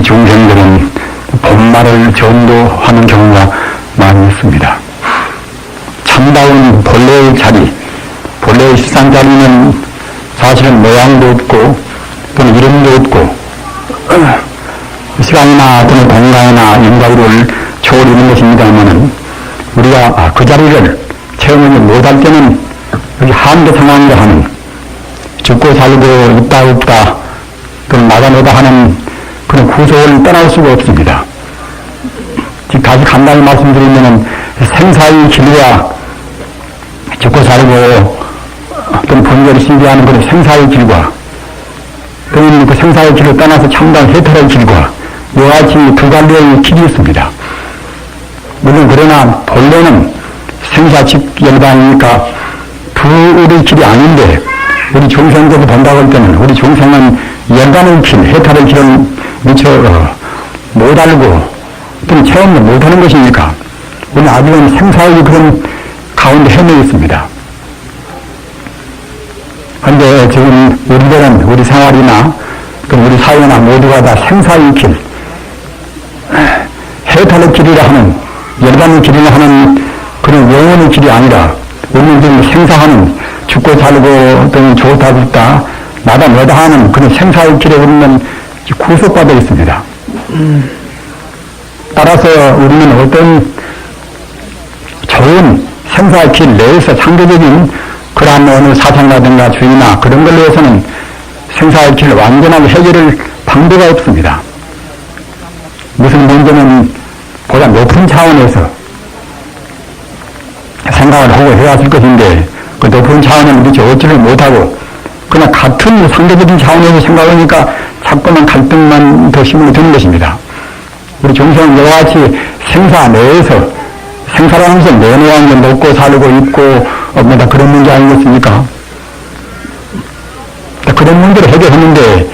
중생들은 본말을 전도하는 경우가 많이 있습니다. 참다운 본래의 자리, 본래의 실상 자리는 사실은 모양도 없고 또는 이름도 없고 시간이나 또는 공간이나 인과를 초월하는 것입니다만은 우리가 그 자리를 체험하지 못할 때는 여기 한계 상황이라 하는 죽고 살고 있다 없다 또는 나가내다 하는 그런 구속을 떠날 수가 없습니다. 즉 다시 간단히 말씀드리면 생사의 길과 죽고 살고 또는 본결을 신비하는 그런 생사의 길과 또는 그 생사의 길을 떠나서 참다운 해탈의 길과 이와 같이 두 갈래의 길이 있습니다. 물론 그러나 본래는 생사 즉 열반이니까 둘의 길이 아닌데 우리 중생적으로 본다고 할 때는 우리 중생은 열반의 길, 해탈의 길은 미처 못 알고 또는 체험도 못하는 것이니까 우리는 아직은 생사의 그런 가운데 헤매 있습니다. 그런데 지금 우리들은 우리 생활이나 또 우리 사회나 모두가 다 생사의 길, 해탈의 길이라 하는 열반의 길이라 하는 그런 영혼의 길이 아니라 우리는 지금 생사하는 죽고 살고 또는 좋다 죽다 나다 너다 하는 그런 생사의 길에 우리는 구속받아 있습니다. 따라서 우리는 어떤 좋은 생사의 길 내에서 상대적인 그러한 어느 사상이라든가 주의나 그런 걸로 해서는 생사의 길을 완전하게 해결할 방도가 없습니다. 무슨 문제는 보다 높은 차원에서 생각을 하고 해왔을 것인데 그 높은 차원은 우리 어찌를 못하고 그냥 같은 상대적인 차원에서 생각하니까 자꾸만 갈등만 더 힘을 드는 것입니다. 우리 중생은 이와 같이 생사 내에서 생사를 하면서 내놓은 게 먹고 살고 있고 뭐다 그런 문제 아니겠습니까? 그런 문제를 해결했는데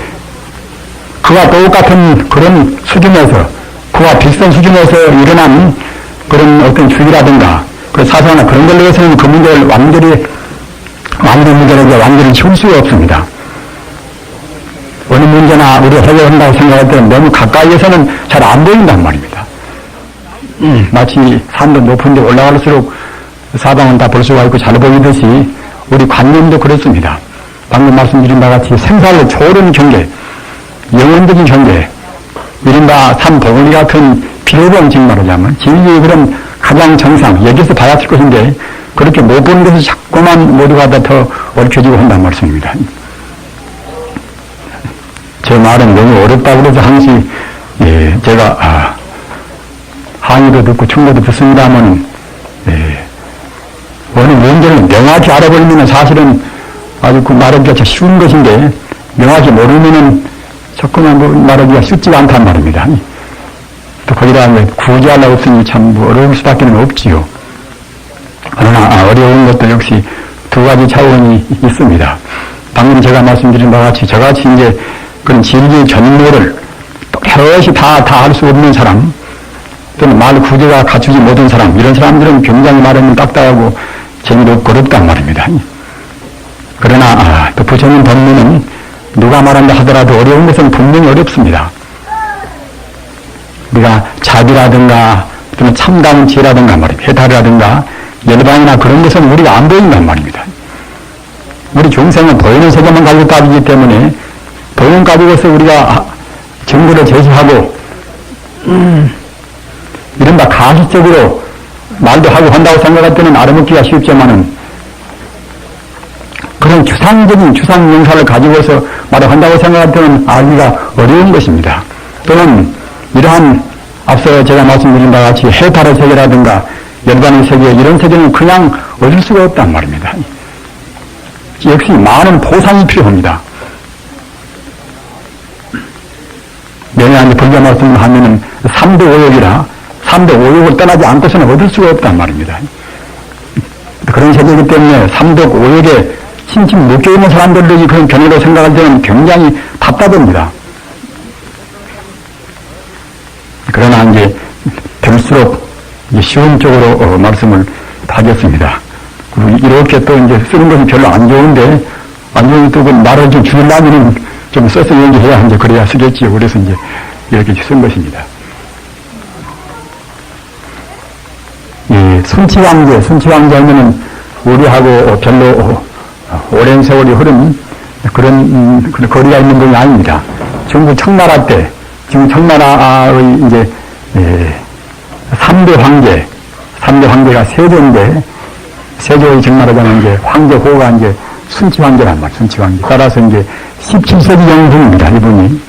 그와 똑같은 그런 수준에서 그와 비슷한 수준에서 일어난 그런 어떤 주의라든가 그 사상이나 그런 걸로 해서는 그 문제를 완전히 치울 수가 없습니다. 어느 문제나 우리가 해결한다고 생각할 때는 너무 가까이에서는 잘 안 보인단 말입니다. 마치 산도 높은 데 올라갈수록 사방은 다 볼 수가 있고 잘 보이듯이 우리 관념도 그렇습니다. 방금 말씀드린 바와 같이 생사를 초월하는 경계, 영혼적인 경계, 이른바 삼보물리 같은 비로범 즉 말하자면 진리의 그런 가장 정상, 여기서 봐야 할 것인데 그렇게 못 보는 데서 자꾸만 모두가 다 더 얽혀지고 한다는 말씀입니다. 제 말은 너무 어렵다고 그래서 항시 제가 항의도 듣고 충고도 듣습니다만 어느 문제를 명확히 알아버리면 사실은 아주 그 말하기가 쉬운 것인데 명확히 모르면은 자꾸만 말하기가 쉽지가 않단 말입니다. 또 거기다 구제하려고 했으니 참 어려울 수밖에 없지요. 그러나 어려운 것도 역시 두 가지 차원이 있습니다. 방금 제가 말씀드린 바와 같이 저같이 이제 그런 진리의 전모를 또렷이 다 할 수 없는 사람 또는 말 구제가 갖추지 못한 사람 이런 사람들은 굉장히 말하면 딱딱하고 재미도 어렵단 말입니다. 그러나 또 부처님 법문은 누가 말한다 하더라도 어려운 것은 분명히 어렵습니다. 우리가 자비라든가 또는 참다운 지혜라든가 말입니다. 해탈이라든가 열반이나 그런 것은 우리가 안 보인단 말입니다. 우리 중생은 보이는 세계만 가지고 따지기 때문에 보이는 가지고서 우리가 증거를 제시하고 이른바 가시적으로 말도 하고 한다고 생각할 때는 알아먹기가 쉽지만은 그런 추상적인 추상 명사를 가지고서 말을 한다고 생각할 때는 알기가 어려운 것입니다. 또는 이러한 앞서 제가 말씀드린 바와 같이 해탈의 세계라든가 열반의 세계 이런 세계는 그냥 얻을 수가 없단 말입니다. 역시 많은 보상이 필요합니다. 내년에 불교 말씀을 하면은 3대 5욕이라 3대 5욕을 떠나지 않고서는 얻을 수가 없단 말입니다. 그런 세계이기 때문에 3대 5욕에 심심 묶여있는 사람들이 그런 견해로 생각할 때는 굉장히 답답합니다. 그러나 이제 될수록 쉬운 쪽으로 말씀을 하겠습니다. 그리고 이렇게 또 이제 쓰는 것이 별로 안 좋은데, 안 좋은 또 그 말을 좀 줄이려면 좀 써서 얘기해야 이제 그래야 쓰겠지요. 그래서 이제 이렇게 쓴 것입니다. 이 순치왕조는 우리하고 별로 오랜 세월이 흐른 그런 거리가 있는 분이 아닙니다. 중국 청나라 때, 지금 청나라의 이제 3대 황제가 세조인데, 세조의 정나라자는 이제 황제호가 이제 순치황제란 말이에요. 순치황제. 따라서 이제 17세기 영분입니다. 이분이.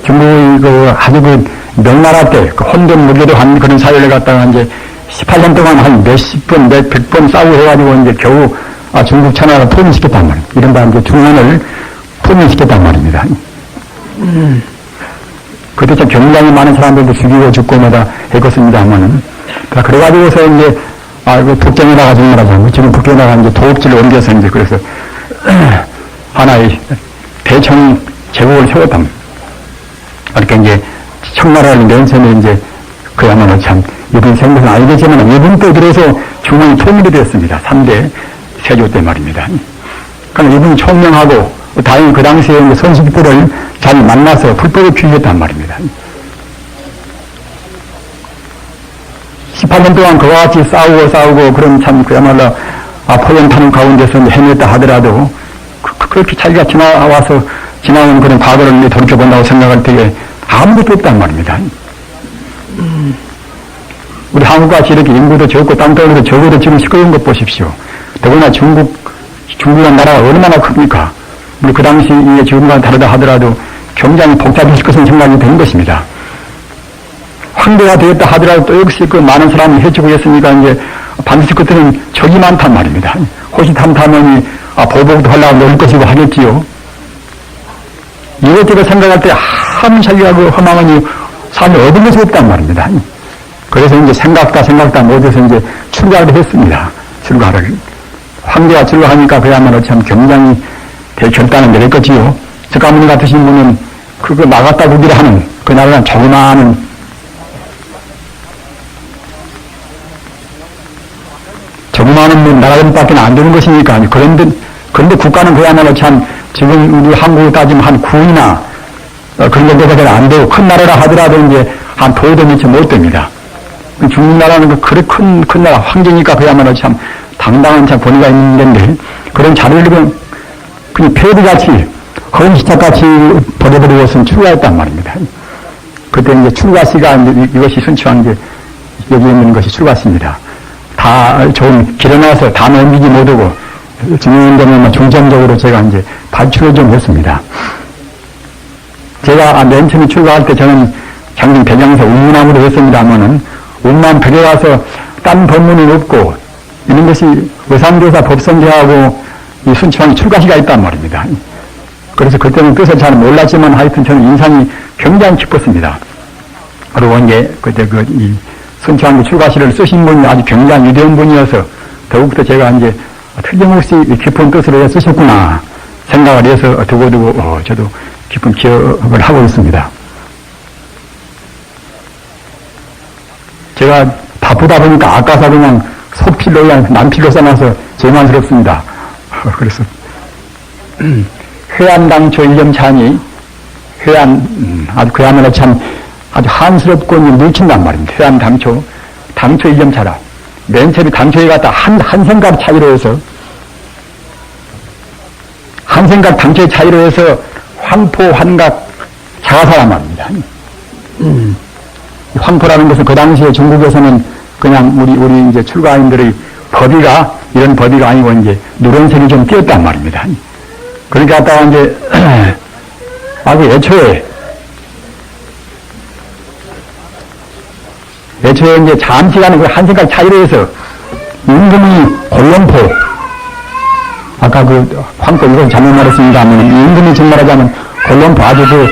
중국의 아주 명나라 때 혼돈 무교도한 그런 사회를 갖다가 이제 18년 동안 한 몇십 번, 몇백 번 싸우고 해가지고 이제 겨우 중국 천하를 포민시켰단 말이에요. 이른바 이제 중원을 포민시켰단 말입니다. 그때 참 굉장히 많은 사람들도 죽이고 죽고 뭐다 했겠습니다만은. 그래가지고서 이제, 북경에 나가지 말하자면, 지금 북경에 나가 이제 도읍지를 옮겨서 이제 그래서 하나의 대청 제국을 세웠단 말이에요. 그러니까 이제 청나라를 맨 이제 그야말로 참 이분이 생각은 알겠지만 이분 때 그래서 중앙이 통일이 됐습니다. 3대 세조 때 말입니다. 그러니까 이분이 총명하고 다행히 그 당시에 이제 선식들을 잘 만나서 불법을 피우셨단 말입니다. 18년 동안 그와 같이 싸우고 그런 참 그야말로 포연 타는 가운데서 해냈다 하더라도 그렇게 자기가 지나온 그런 과거를 돌이켜본다고 생각할 때에 아무것도 없단 말입니다. 우리 한국같이 이렇게 인구도 적고 땅덩어리도 적어도 지금 시끄러운 것 보십시오. 더구나 중국이라는 나라가 얼마나 큽니까? 우리 그 당시 지금과는 다르다 하더라도 굉장히 복잡해질 것은 생각이 되는 것입니다. 황제가 되었다 하더라도 또 역시 그 많은 사람을 해치고 했으니까 이제 반드시 그때는 적이 많단 말입니다. 호시탐탐하니 보복도 하려고 놀 것이고 하겠지요. 이것저것 생각할 때 아무 자기가 그 허망하니 삶에 얻은 것이 없단 말입니다. 그래서 이제 생각다 못해서 이제 출가를 했습니다. 출가를. 황제가 출가하니까 그야말로 참 굉장히 대결단을 내렸겠지요. 석가모니 같으신 분은 그거 나갔다 구기를 하는 그 나라는 조그마한 나라밖에 안 되는 것이니까. 그런데 국가는 그야말로 참 지금 우리 한국으로 따지면 한 9이나 그런 정도밖에 안 되고 큰 나라라 하더라도 이제 한 도도 미처 못 됩니다. 중국 나라는 그래 큰 나라 황제니까 그야말로 참 당당한 참 권위가 있는 데인데 그런 자료를 그냥 폐비같이 헌시착같이 버려버리고선 출가했단 말입니다. 그때 이제 출가시가 이것이 순치황제 여기 있는 것이 출가시입니다. 다 좋은 길에 나와서 다 넘기지 못하고 증명되면 중점적으로 제가 이제 발출을 좀 했습니다. 제가 맨 처음에 출가할 때 저는 장진 배경에서 운문함으로 했습니다만은 운만 배려와서 딴 법문은 없고 이런 것이 의상교사 법선제하고 이 순치황 출가시가 있단 말입니다. 그래서 그때는 뜻을 잘 몰랐지만 하여튼 저는 인상이 굉장히 깊었습니다. 그리고 이제 그때 이 순치황 출가시를 쓰신 분이 아주 굉장히 위대한 분이어서 더욱더 제가 이제 틀림없이 깊은 뜻으로 쓰셨구나 생각을 해서 두고두고 저도 깊은 기억을 하고 있습니다. 제가 바쁘다 보니까 아까서 그냥 소필로 그냥 남필로 써놔서 제만스럽습니다. 그래서 회안당초 일념차니 아주 그야말로 참 아주 한스럽고 늙힌단 말입니다. 회안당초 일념차라. 맨 처음에 당초에 갔다 한 생각 차이로 해서 한 생각 당초의 차이로 해서 황포환각 자가사란 말입니다. 황포라는 것은 그 당시에 중국에서는 그냥 우리 이제 출가인들의 법위가 이런 법위가 아니고 이제 누런색이 좀 띄었단 말입니다. 그렇게 갔다가 이제 아주 애초에 이제 잠시간의 그 한 생각 차이로 해서 임금이 골룡포 아까 그 황포 이건 잘못 말했습니다만 임금이 정말하자면 골룡포 아주 그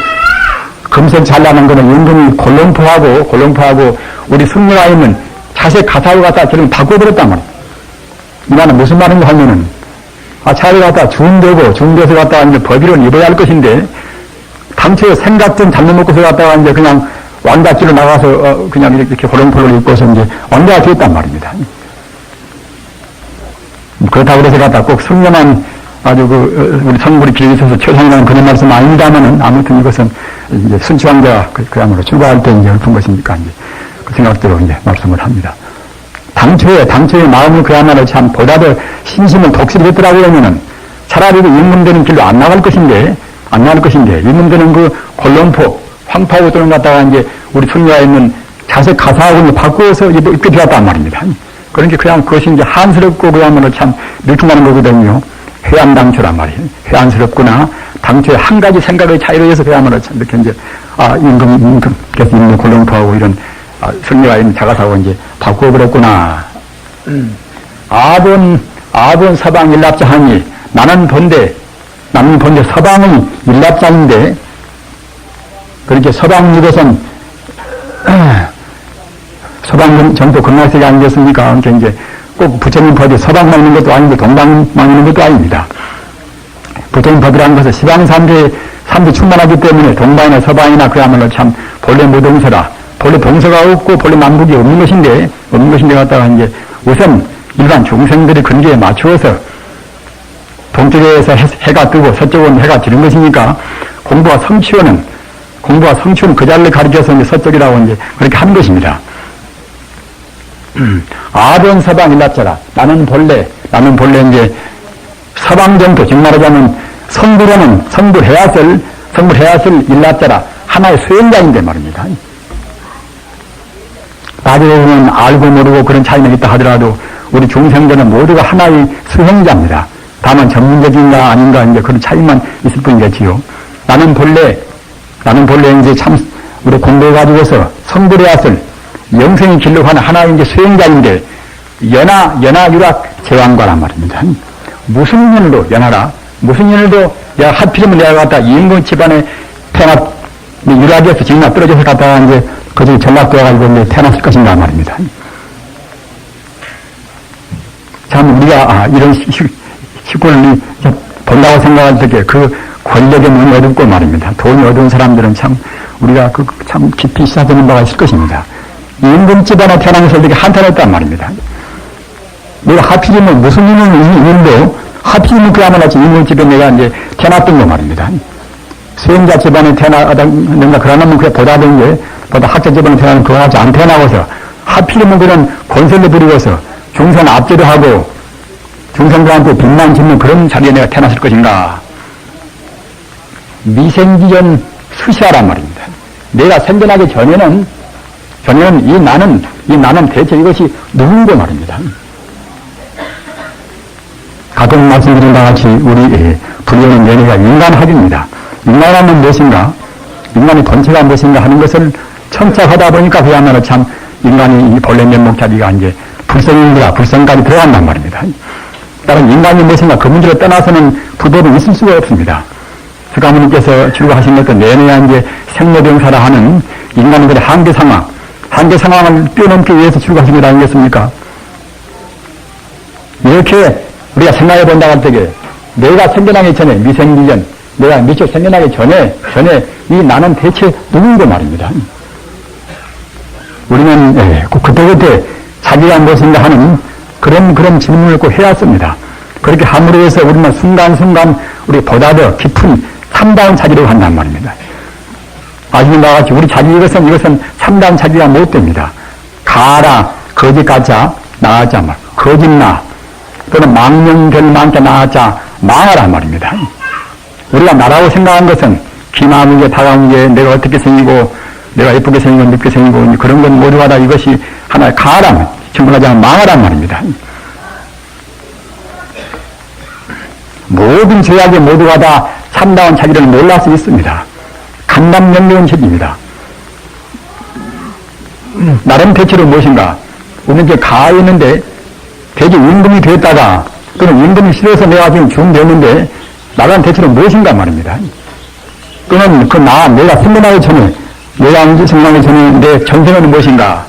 금색 잘 나는 거는 임금이 골룡포하고 우리 승려가 있는 자색 가사를 갖다 저를 바꿔버렸단 말이에요. 이나는 무슨 말인가 하면은 차를 갖다 중대에서 갖다가 이제 법위를 입어야 할 것인데 당초에 생각 좀 잘못 먹고서 갖다가 이제 그냥 왕자길로 나가서 그냥 이렇게 호롱포를 입고서 이제 왕자가 되었단 말입니다. 그렇다고 해서 갖다 꼭 성령한 아주 우리 성불이 길에 있어서 최상이라는 그런 말씀 아닙니다만은 아무튼 이것은 이제 순치왕자가 그야말로 출가할 때 이제 읊은 것이니까 이제 그 생각대로 이제 말씀을 합니다. 당초의 마음을 그야말로 참 보다 더 신심을 독실히 했더라고 하면은 차라리 그 임금되는 길로 안 나갈 것인데, 임금되는 그 곤론포, 황파하고 또는 갖다가 이제 우리 순리에 있는 자색 가사하고 바꾸어서 입게 되었단 말입니다. 그러니까 그냥 그것이 이제 한스럽고 그야말로 참 밀통하는 거거든요. 회한당초란 말이에요. 회한스럽구나. 당초에 한 가지 생각의 차이로 해서 그야말로 참 이렇게 이제, 그래서 임금 곤론포하고 이런, 승리가 있는 자가사하고 이제 바꾸어버렸구나. 아본 서방 일납자하니 나는 본데 서방은 일납자인데, 그렇게 서방 이것은 서방 정도 건강세계 아니겠습니까? 그러니까 이제 꼭 부처님 법이 서방만 있는 것도 아니고 동방만 있는 것도 아닙니다. 부처님 법이라는 것은 시방삼대 충만하기 때문에 동방이나 서방이나 그야말로 참 본래 무동서라. 본래 동서가 없고 본래 남북이 없는 것인데 갖다가 이제 우선 일반 중생들의 근기에 맞추어서 동쪽에서 해가 뜨고 서쪽은 해가 지는 것이니까 공부와 성취원은 그 자리를 가리켜서 이제 서쪽이라고 이제 그렇게 하는 것입니다. 아변 서방 일납자라. 나는 본래 이제 서방 정도, 즉 말하자면 성불해야을 일납자라. 하나의 수행자인데 말입니다. 나중에 보면 알고 모르고 그런 차이는 있다 하더라도 우리 중생들은 모두가 하나의 수행자입니다. 다만 전문적인가 아닌가 이제 그런 차이만 있을 뿐이겠지요. 나는 본래 이제 참 우리 공부해가지고서 성불해야을 영생의 길로 가는 하나의 이제 수행자인데 연하유락 제왕과란 말입니다. 무슨 년으로 연하라? 무슨 년으로 내가 하필이면 내가 갖다 임금 집안에 유락에서 정말 떨어져서 갔다가 이제 그중에 전락되어가지고 이제 태어났을 것인가 말입니다. 참 우리가 이런 시골을 본다고 생각할 때 그 권력에 너무 어둡고 말입니다. 돈이 어두운 사람들은 참 우리가 참 깊이 시사되는 바가 있을 것입니다. 임금 집안에 태어나면서 이렇게 한탄했단 말입니다. 내가 하필이면 무슨 일은 있는데요. 하필이면 그야말로 임금 집에 내가 이제 태어났던 거 말입니다. 수행자 집안에 태어나는가 그러면 그게 보다 학자 집안에 태어나면 그와 같이 안 태어나고서 하필이면 그런 권세를 부리고서 중생 압제를 하고 중생들한테 빚만 짓는 그런 자리에 내가 태어났을 것인가. 미생지전 수시하란 말입니다. 내가 생겨나기 전에는 이 나는 대체 이것이 누군가 말입니다. 가끔 말씀드린 바와 같이 우리 불교는 연애가 인간학입니다. 인간하면 무엇인가? 인간의 본체가 무엇인가 하는 것을 청착하다 보니까 그야말로 참 인간이 본래 면목 자리가 이제 불성까지 들어간단 말입니다. 다른 인간이 무엇인가 그 문제를 떠나서는 불법은 있을 수가 없습니다. 스가모니께서 출가하신 것도 내내야 이제 생로병사라 하는 인간들의 한계 상황을 뛰어넘기 위해서 출가하신 것 아니겠습니까? 이렇게 우리가 생각해 본다고 할 때에 내가 생겨나기 전에 미생지전, 내가 미처 생겨나기 전에 이 나는 대체 누군가 말입니다. 우리는 그때 자기가 무엇인가 하는 그런 질문을 꼭 해야 씁니다. 그렇게 함으로 해서 우리는 순간순간 우리 보다 더 깊은 참다운 자기로 간단 말입니다. 아시는 바와 같이 우리 자기 이것은 참다운 자기가 못 됩니다. 가라, 거짓 가짜, 나하자 말. 거짓나, 또는 망령결망자 나하자, 망하란 말입니다. 우리가 나라고 생각한 것은 기나은 게, 다가온 게, 내가 어떻게 생기고, 내가 예쁘게 생기고, 늦게 생기고, 그런 건 모두가 다 이것이 하나의 가라면, 정말하지 않으면 망하란 말입니다. 모든 죄악이 모두가 다 참다운 자기를 몰랄 수 있습니다. 간담연명은 책입니다. 나름 대체로 무엇인가? 우리는 이제 가에 있는데, 대개 임금이 되었다가, 또는 임금이 싫어서 내가 지금 중되었는데, 나름 대체로 무엇인가 말입니다. 또는 내가 생겨나기 전에, 내가 생겨나기 전에 내 전생은 무엇인가?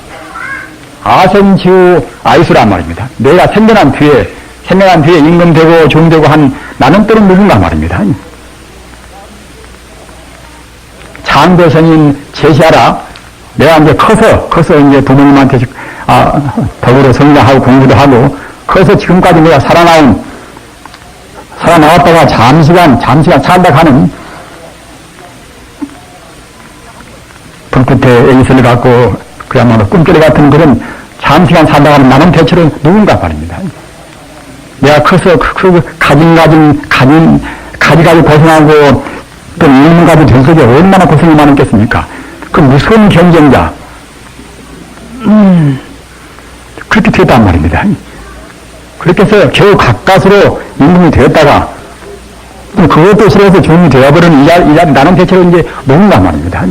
아생지우 아이수란 말입니다. 내가 생겨난 뒤에 임금되고 종되고 한 나는 또는 누군가 말입니다. 장도선인 제시하라. 내가 이제 커서 이제 부모님한테 더불어 성장하고 공부도 하고 커서 지금까지 내가 살아나왔다가 잠시간 살다 가는 끝에 있을 갖고 그야말로 꿈결 같은 그런 장시간 살다가는 나는 대체로 누군가 말입니다. 내가 커서 가지가지 고생하고 또 일문가지 된 속에 얼마나 고생이 많았겠습니까? 그 무서운 경쟁자. 그렇게 되었단 말입니다. 그렇게 해서 겨우 가까스로 임금이 되었다가 그것도 싫어서 종이 되어버리는 이 자리 나는 대체로 이제 누군가 말입니다.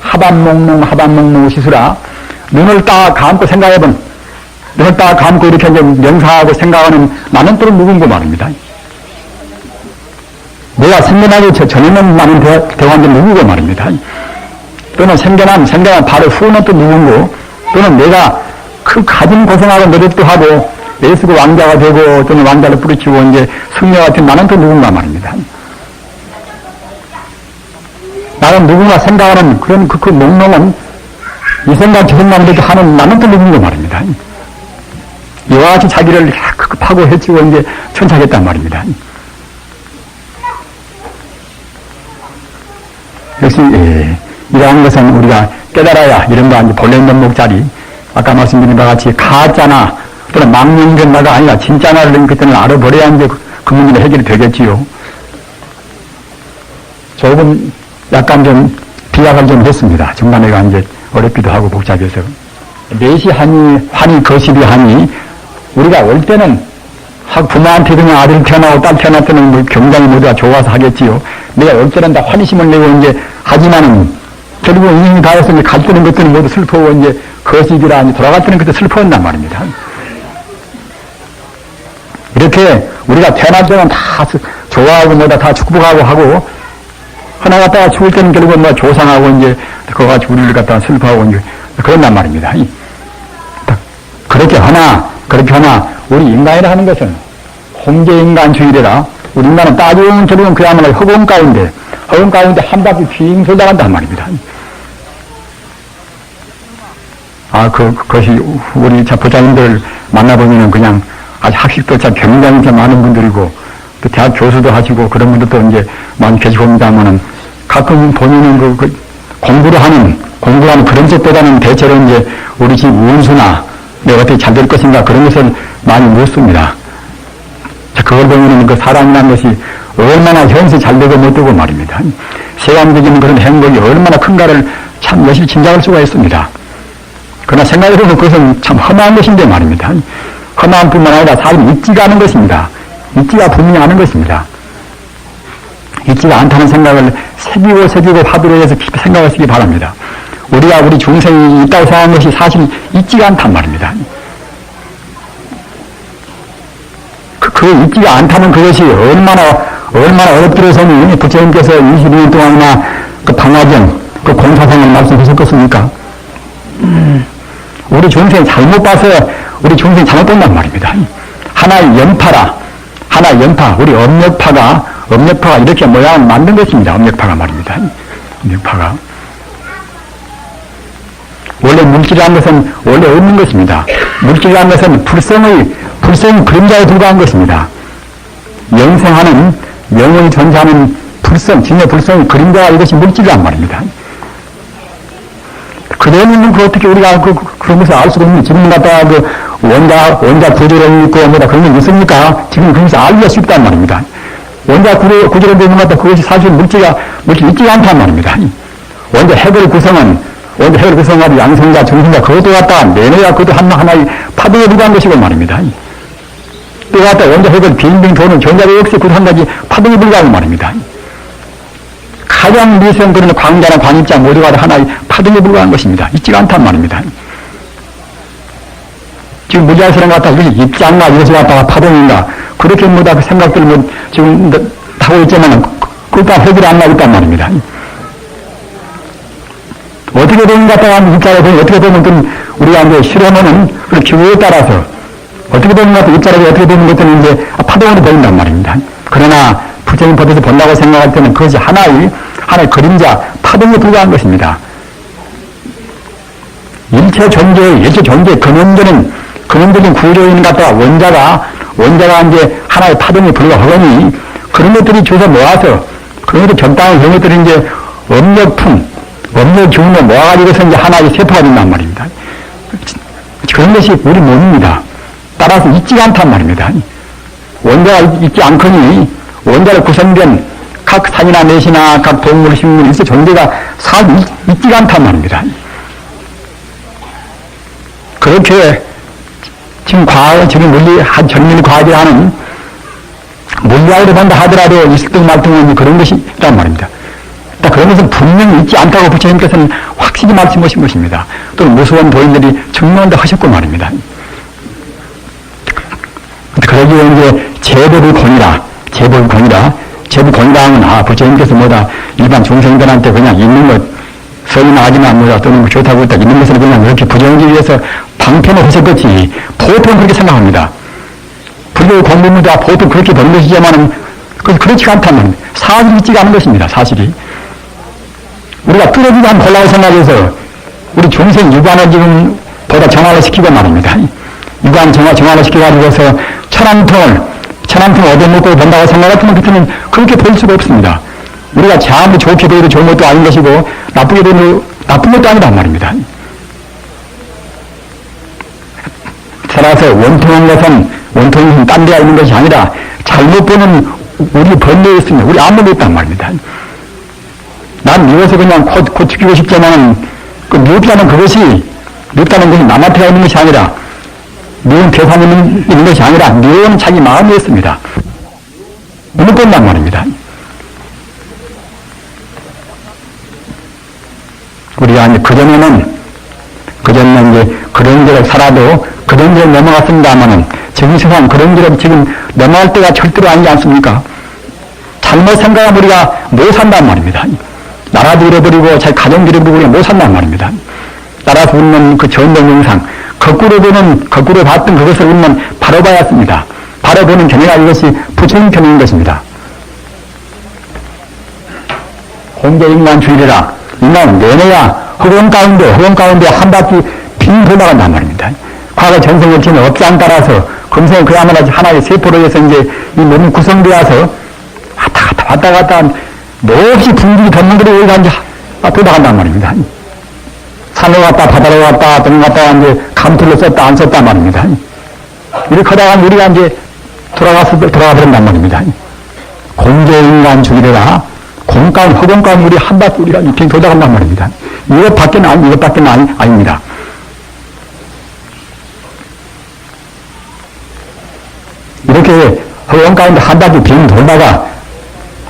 하반몽몽 시수라. 눈을 딱 감고 생각해본, 눈을 딱 감고 이렇게 이제 명상하고 생각하는 나는 또 누군가 말입니다. 내가 생겨나기 전에는 나는 대왕자 누구고 말입니다. 또는 생겨난 바로 후는 또 누군고, 또는 내가 그 가진 고생하고 노력도 하고 애쓰고 왕자가 되고 또는 왕자를 뿌리치고 이제 승려 같은 나는 또 누군가 말입니다. 나는 누군가 생각하는 그런 그 몽롱은 이 생각 저 생각을 하는 나는 또 누군가 말입니다. 이와 같이 자기를 파고 해치고 이제 천착했단 말입니다. 역시 이러한 것은 우리가 깨달아야 이른바 본래 면목자리 아까 말씀드린 바와 같이 가짜나 또는 망령견나가 아니라 진짜나를 그때는 알아버려야 이제 그 문제는 해결이 되겠지요. 조금 약간 좀 비약을 좀 했습니다. 중간에가 이제 어렵기도 하고 복잡해서. 넷이 환희 거십이 하니 우리가 올 때는 부모한테 그냥 아들 태어나고 딸 태어날 때는 뭐 굉장히 모두가 좋아서 하겠지요. 내가 올 때는 다 환희심을 내고 이제 하지만은 결국 인생이 다해서 이제 갈 때는 그때는 모두 슬퍼하고 이제 거십이라 이제 돌아갈 때는 그때 슬퍼한단 말입니다. 이렇게 우리가 태어날 때는 다 좋아하고 뭐다 다 축복하고 하고 하나 갖다가 죽을 때는 결국은 뭐 조상하고 이제 그거 가지고 우리를 갖다가 슬퍼하고 이제 그런단 말입니다. 그렇게 하나 우리 인간이라 하는 것은 홍제인간주의래라. 우리 인간은 따지면 결국은 그야말로 허공 가운데 한 바퀴 빙 돌아간단 말입니다. 그것이 우리 부자님들 만나보면은 그냥 아주 학식도 참 굉장히 많은 분들이고 또 대학 교수도 하시고 그런 분들도 이제 많이 계시고 합니다만은 가끔 본인은 공부를 하는 그런 것보다는 대체로 이제 우리 집 운수나 내가 어떻게 잘 될 것인가 그런 것을 많이 묻습니다. 그걸 보면은 그 사람이라는 것이 얼마나 현세 잘 되고 못 되고 말입니다. 세간적인 그런 행복이 얼마나 큰가를 참 열심히 짐작할 수가 있습니다. 그러나 생각해보면 그것은 참 험한 것인데 말입니다. 험한 뿐만 아니라 사람이 있지가 않은 것입니다. 있지가 분명히 않은 것입니다. 있지가 않다는 생각을 새기고 화두로 해서 깊이 생각하시기 바랍니다. 우리가 우리 중생이 있다고 생각한 것이 사실 있지가 않단 말입니다. 그 있지가 않다는 그것이 얼마나 어렵더라서니 부처님께서 22년 동안이나 그 방화경, 그 공사생을 말씀하셨겠습니까? 우리 중생 잘못 봐서 우리 중생 잘못 본단 말입니다. 하나의 연파, 우리 엄력파가 이렇게 모양을 만든 것입니다. 엄력파가 말입니다. 엄력파가. 원래 물질이라는 것은 원래 없는 것입니다. 물질이라는 것은 불성의 그림자에 불과한 것입니다. 영생하는, 영원히 존재하는 진의 불성의 그림자가 이것이 물질이란 말입니다. 그대로는 어떻게 우리가 그런 것을 알 수가 없는, 지금 갖다가 원자 구조론이 있고 뭐다 그런 게 있습니까? 지금 그것을 알기가 쉽단 말입니다. 원자 구조론도 있는 것 같다. 그것이 사실 물질이 있지가 않단 말입니다. 원자 핵을 구성하고 양성자, 정성자 그것도 갖다가 내내야 그것도 하나의 파동에 불과한 것이고 말입니다. 또 갖다 원자 핵을 빙빙 도는 전자도 역시 그것도 한 가지 파동에 불과하고 말입니다. 가장 미세한 그런 광자나 광입자 모두가 하나의 파동에 불과한 것입니다. 있지가 않단 말입니다. 지금 무지하시는 것 같다. 이것이 입장과 이것이 갖다가 파동인가. 그렇게 뭐다 그 생각들을 지금 하고 있지만 그것과 해결이 안 나겠단 말입니다. 어떻게 되는 것 같다가 입자로 보면 어떻게 되면 우리가 이제 실험하는 그 기호에 따라서 어떻게 되는 것 같다 입자로 어떻게 되는 것들은 이제 파동으로 보인단 말입니다. 그러나 부처님 법에서 본다고 생각할 때는 그것이 하나의 그림자, 파동에 불과한 것입니다. 일체 존재의 근원적인 구조인 같다가 원자가 이제 하나의 파동에 불과하거니 그런 것들이 주서 모아서 그런 것들 적당한 그런 것들이 이제 원료 기운을 모아가지고서 이제 하나의 세포가 된단 말입니다. 그런 것이 우리 몸입니다. 따라서 있지가 않단 말입니다. 원자가 있지 않거니 원자로 구성된 각 산이나 내시나 각 동물, 식물, 일체 존재가 있지가 않단 말입니다. 그렇게 지금 지금 전면 과학이 하는 물리학으로 본다 하더라도 있을 듯 말 듯 그런 것이 있단 말입니다. 그런 것은 분명히 있지 않다고 부처님께서는 확실히 말씀하신 것입니다. 또는 무서운 도인들이 증명한다 하셨고 말입니다. 그러기에 이제 제법을 권이라 하면 부처님께서 뭐다 일반 중생들한테 그냥 있는 것 소리 나가지만 뭐다 또는 좋다고 했다 있는 것을 그냥 그렇게 부정하기 위해서 방편을 하셨겠지 보통 그렇게 생각합니다. 불교 공부입니다. 보통 그렇게 보는 것이지만은 그렇지가 않단 말입니다. 사실이 있지가 않은 것입니다. 사실이. 우리가 뚫어지지 않은 홀라고 생각해서 우리 중생 유관을 지금 보다 정화를 시키고 말입니다. 유관 정화를 시켜가지고서 천안통을 얻어먹고 본다고 생각하면 그때는 그렇게 볼 수가 없습니다. 우리가 아무리 좋게 되어도 좋은 것도 아닌 것이고 나쁘게 되어도 나쁜 것도 아니란 말입니다. 따라서 원통한 것은 딴 데가 있는 것이 아니라 잘못 보는 우리 번뇌에 있습니다. 우리 아무도 있단 말입니다. 난 미워서 그냥 곧 죽이고 싶지만은 미웠다는 것이 남한테가 있는 것이 아니라 미운 대상이 있는 것이 아니라 미워는 자기 마음에 있습니다. 눈을 뺀단 말입니다. 우리가 이제 그전에는 이제 그런 길을 살아도 그런 길을 넘어갔습니다만은 지금 세상 그런 길을 지금 넘어갈 때가 절대로 아니지 않습니까? 잘못 생각하면 우리가 못 산단 말입니다. 나라도 잃어버리고 자기 가정도 잃어버리고 우리가 못 산단 말입니다. 따라서 우리는 그 전동 영상 거꾸로 봤던 그것을 우리는 바로 봐야 합니다. 바로 보는 견해가 이것이 부처님 견해인 것입니다. 공개인간주의라 인간은 내내야 허공 가운데 한 바퀴 빙 돌아간단 말입니다. 과거 전생을 지닌 업장 따라서 금생은 그야말로 하나의 세포로 해서 이제 이 몸이 구성되어서 왔다 갔다 몹시 분기이 덮는 그릇 여기가 이제 돌아간단 말입니다. 산으로 갔다 바다로 갔다 등 갔다 이제 감틀로 썼다 안 썼단 말입니다. 이렇게 하다가 우리가 이제 돌아가 버린단 말입니다. 공개인간 주기래라 허공 가운데 우리 한 바퀴 우리가 빙 돌아간단 말입니다. 이것밖에는 아닙니다. 이렇게 허공 가운데 한 바퀴 빙 돌다가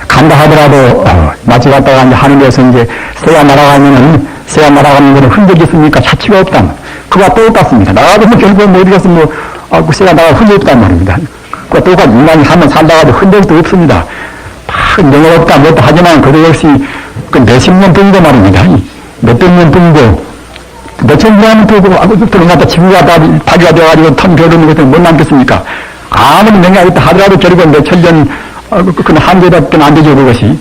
간다 하더라도 마치 갔다가 이제 하늘에서 이제 새가 날아가는 거는 흔적이 있습니까? 자취가 없다. 그와 똑같습니다. 나가도 결국은 어디 가서 그 새가 나가 흔적이 없단 말입니다. 그와 똑같이 인간이 한번 살다가도 흔적도 없습니다. 영어 없다 뭐다 하지만 그도 역시 몇십 년 뿐이고 말입니다. 몇백 년 뿐이고 몇천 년 뿐이고 그런 갖다 지구가 다 파괴가 되어가지고 텅 비어있는 것들은 못 남겠습니까? 아무리 명예가 있다 하더라도 결국은 몇천 년 그건 한계밖에 안 되죠. 그것이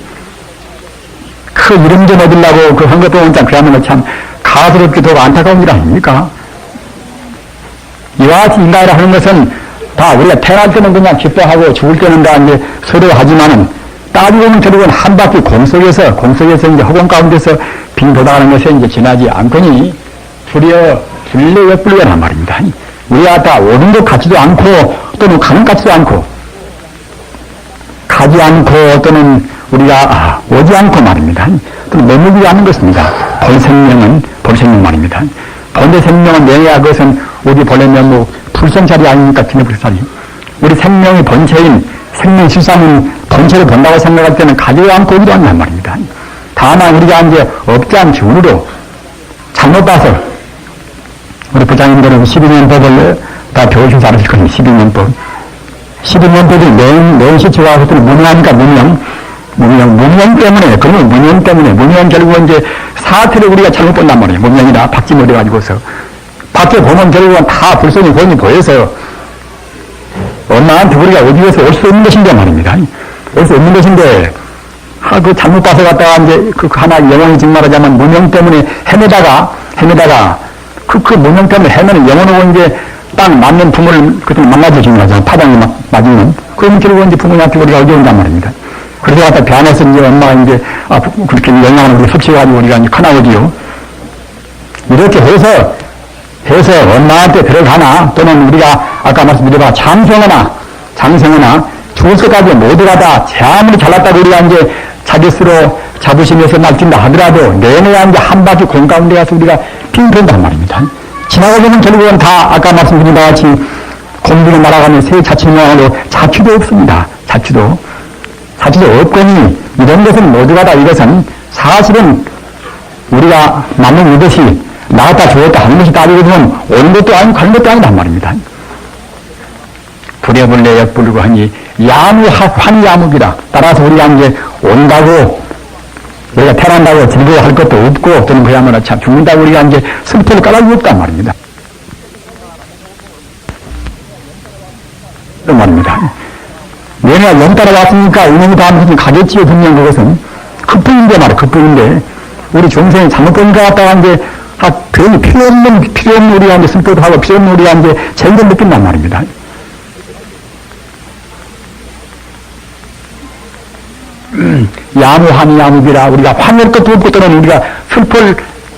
그 이름 좀 얻으려고 그 한 것도 진짜 그야말로 참 가스럽기도 안타까운 일 아닙니까? 이와 같이 인간이라 하는 것은 다 우리가 태어날 때는 그냥 기뻐하고 죽을 때는 다 이제 서로 하지만은 따지고 보면 결국은 한 바퀴 공 속에서 이제 허공 가운데서 빙 돌아가는 것에 이제 지나지 않거니 불려역불려란 말입니다. 우리가 다 오는 것 같지도 않고 또는 가는 것 같지도 않고 가지 않고 또는 우리가 오지 않고 말입니다. 또는 머무르지 않는 것입니다. 본생명 말입니다. 본래 생명은 내야 그것은 우리 본래 면목 불성자리 아닙니까? 진해불살이. 우리 생명의 본체인 생명 실상은 본체를 본다고 생각할 때는 가지도 않고 오지도 않냔 말입니다. 다만 우리가 이제 업장 기운으로 잘못 봐서 우리 부장님들은 12년법을 다 배우셔서 알으실 겁니다. 12년법. 12년법이 매운 시초가 그때는 무명하니까 무명 때문에 무명 결국은 이제 사태를 우리가 잘못 본단 말이에요. 무명이나 박지못 해가지고서. 밖에 보면 결국은 다 불성이 본이 보여서 엄마한테 우리가 어디에서 올 수 없는 것인데 말입니다. 올 수 없는 것인데, 그 잘못 봐서 갔다가 이제 그 하나 영혼이 증말하자면 무명 때문에 헤매다가, 그 무명 때문에 헤매는 영혼하고 이제 딱 맞는 부모를 그때 만나서 증말하잖아요. 파장이 막 맞으면. 그러면 결국은 이제 부모님한테 우리가 어디 온단 말입니다. 그래서 갖다 배안해서 이제 엄마가 이제, 그렇게 영양을 우리 섭취해가지고 우리가 이제 커나오지요. 이렇게 해서 엄마한테 들어가나, 또는 우리가 아까 말씀드려봐, 장생하나, 죽을 때까지 모두가 다 아무리 잘났다고 우리가 이제 자기 스스로 자부심에서 날뛴다 하더라도 내내야 이제 한 바퀴 공 가운데 가서 우리가 빙빙한단 말입니다. 지나가보면 결국은 다 아까 말씀드린 바 같이 공중에 날아가는 새 자취명으로 자취도 없습니다. 자취도 없거니 이런 것은 모두가 다 이것은 사실은 우리가 맞는 이것이 나갔다 죽었다 하는 것이 따지고 보면 오는 것도 아니고 가는 것도 아니란 말입니다. 불해불래 역불구하니 환야묵이라. 따라서 우리가 이제 온다고 우리가 태어난다고 즐거워할 것도 없고 또는 그야말로 참 죽는다고 우리가 이제 슬픔을 깔아줄 수 없단 말입니다. 그런 말입니다. 내가 영 따라왔으니까 이놈이 다음 무슨 가겠지요. 분명 그것은 급부인데 말이야. 급부인데 우리 중생이 잘못 본 것 같다가 이제 괜히 필요 없는 우리가 이제 슬퍼도 하고 필요 없는 우리가 이제 재미를 느낀단 말입니다. 야무하니 야무비라. 우리가 화낼 것도 없고 또는 우리가 슬퍼를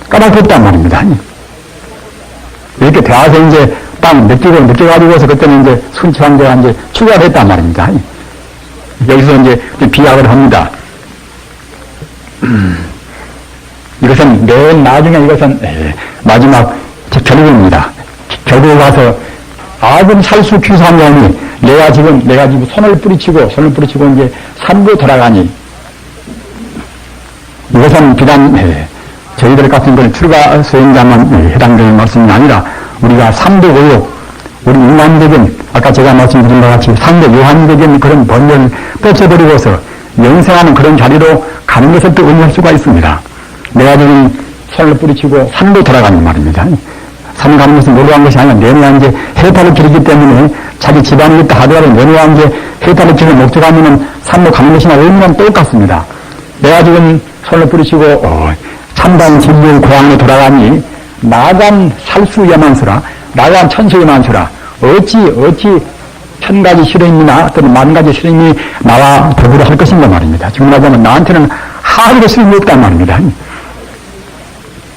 까닭 없단 말입니다. 이렇게 대화에서 이제 딱 느껴가지고서 그때는 이제 순치환자가 이제 추가를 했단 말입니다. 여기서 이제 비약을 합니다. 이것은 맨 나중에 이것은 마지막 결국입니다. 결국에 가서 아주 살수 귀사한 놈이 내가 지금 손을 뿌리치고 이제 산으로 돌아가니 이것은 비단 저희들 같은 걸 출가 수행자만 해당되는 말씀이 아니라 우리가 삼도고욕 우리 인간적인 아까 제가 말씀드린 것 같이 상대 요한적인 그런 번뇌를 뻗쳐버리고서 영생하는 그런 자리로 가는 것을 또 의미할 수가 있습니다. 내가 지금 손을 뿌리치고 산으로 돌아가는 말입니다. 산 가는 것은 놀러 간 것이 아니라 내내와 이제 해탈을 기르기 때문에 자기 집안이 있다 하더라도 내내와 이제 해탈을 기르는 목적하면은 산으로 가는 것이나 의미는 똑같습니다. 내가 지금 손을 뿌리치고 참다운 진리의 고향으로 돌아가니 나간 살수여만수라 나간 천수여만수라 어찌 천 가지 실행이나 또는 만 가지 실행이 나와 더불어 할 것인가 말입니다. 지금 말하자면 나한테는 하루도 실행이 없단 말입니다.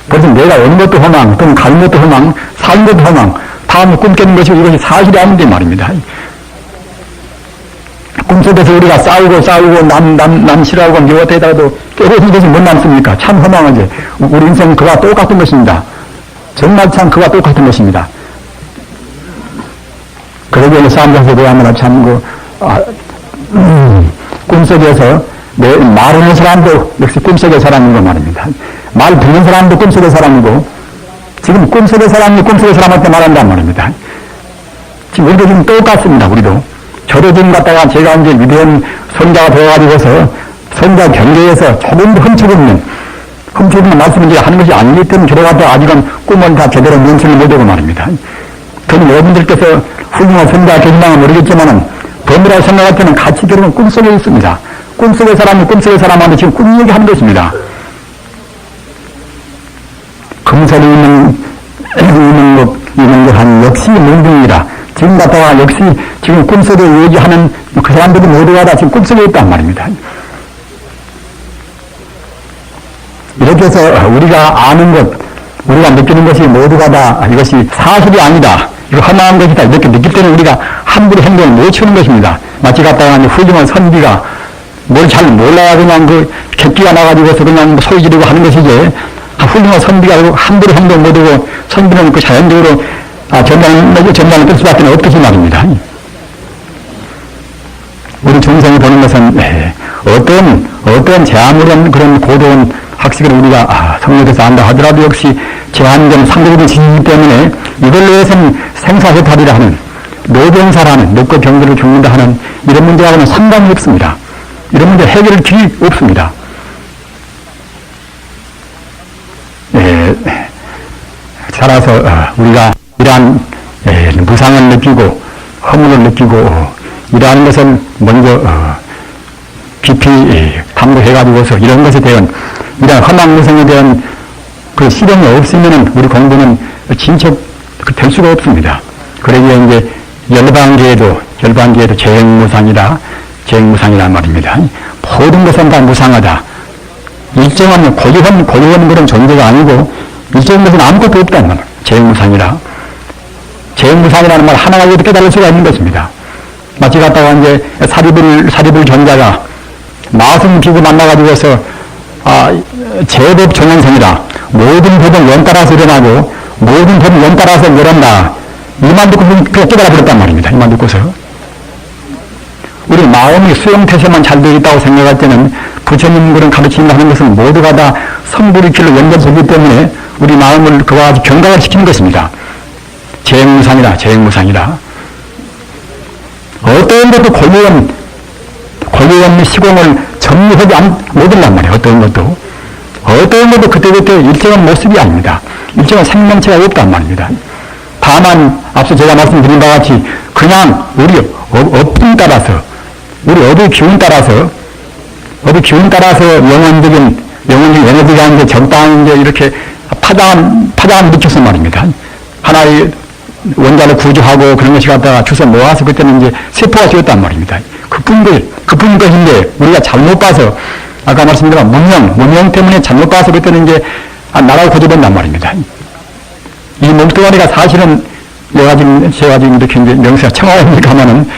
그래서 내가 오는 것도 허망, 또는 가는 것도 허망, 사는 것도 허망, 다음에 꿈 깨는 것이 이것이 사실이 아닌데 말입니다. 꿈속에서 우리가 싸우고 남 싫어하고 미워대다가도 깨고 있는 것이 못 남습니까? 참 허망하지. 우리 인생은 그와 똑같은 것입니다. 정말 참 그와 똑같은 것입니다. 그러기에 사람들한테 대하면 참 꿈속에서 말하는 사람도 역시 꿈속의 사람인 거 말입니다. 말 듣는 사람도 꿈속의 사람이고 지금 꿈속의 사람이 꿈속의 사람한테 말한단 말입니다. 지금 우리도 지금 똑같습니다. 우리도 저도 지금 갔다가 제가 이제 위대한 선자가 되어가지고서 선자 경계에서 조금도 흠집 없는 말씀을 제가 하는 것이 아니기 때문에 저도 갔다가 아직은 꿈을 다 제대로 명심을 못하고 말입니다. 저는 여러분들께서 훌륭한 선자 계신방은 모르겠지만은 범이라고 생각할 때는 같이 결국은 꿈속에 있습니다. 꿈속의 사람이 꿈속의 사람한테 지금 꿈 얘기하는 것입니다. 금설이 있는 한 역시 몽둥이라. 지금 갔다가 역시 지금 꿈속에 얘기하는 그 사람들이 모두가 다 지금 꿈속에 있단 말입니다. 이렇게 해서 우리가 아는 것, 우리가 느끼는 것이 모두가 다 이것이 사실이 아니다. 이거 허망한 것이다. 이렇게 느낄 때는 우리가 함부로 행동을 못 치는 것입니다. 마치 갔다가 훌륭한 선비가 뭘 잘 몰라야 그냥 객기가 나가지고서 그냥 소리 지르고 하는 것이지. 훌륭한 선비가 함부로 행동 못하고 선비는 자연적으로 전단을 뺄 수밖에 없듯이 말입니다. 우리 중생이 보는 것은 어떤 제아무런 그런 고도한 학식을 우리가 성역에서 안다 하더라도 역시 제한된 상대적인 지식이기 때문에 이걸로 해서는 생사해탈이라 하는 노병사라는 먹고 병들을 죽는다 하는 이런 문제하고는 상관이 없습니다. 이런 문제 해결할 길이 없습니다. 살아서 우리가 이러한 무상을 느끼고 허물을 느끼고 이러한 것을 먼저 깊이 탐구해가지고서 이런 것에 대한 이러한 허망무성에 대한 그 실행이 없으면은 우리 공부는 진척 될 수가 없습니다. 그러기에 이제 열반기에도 재행무상이라 재행무상이란 말입니다. 모든 것은 다 무상하다. 일정한 고유한 그런 존재가 아니고 일정한 것은 아무것도 없다는 말. 재행무상이라. 재행무상이라는 말 하나가 이렇게 깨달을 수가 있는 것입니다. 마치 갔다가 이제 사리불 전자가 마승 비구 만나가지고서 제법 종연성이다. 모든 법은 원 따라서 일어나고 모든 법은 원 따라서 일어난다. 이만 듣고 그냥 깨달아 버렸단 말입니다. 이만 듣고서. 우리 마음이 수용태세만 잘 되어 있다고 생각할 때는 부처님 그런 가르침을 하는 것은 모두가 다 성불의 길로 연결되기 때문에 우리 마음을 그와 같이 경각을 시키는 것입니다. 재행무상이라. 어떤 것도 고유한 시공을 정리하지 못한단 말이에요. 어떤 것도 그때그때 일정한 모습이 아닙니다. 일정한 생명체가 없단 말입니다. 다만 앞서 제가 말씀드린 바와 같이 그냥 우리 업분 따라서 우리 업의 기운 따라서 영혼적인 에너지가 이제 적당히 이제 이렇게 파장을 미쳐서 말입니다. 하나의 원자를 구조하고 그런 것이 갖다가 주워 모아서 그때는 이제 세포가 되었단 말입니다. 그뿐인 것인데 우리가 잘못 봐서 아까 말씀드린 무명 때문에 잘못 봐서 그때는 이제 나라가 고조된단 말입니다. 이 몸뚱아리가 사실은 제가 지금 이렇게 이제 명세가 청아입니까 하면은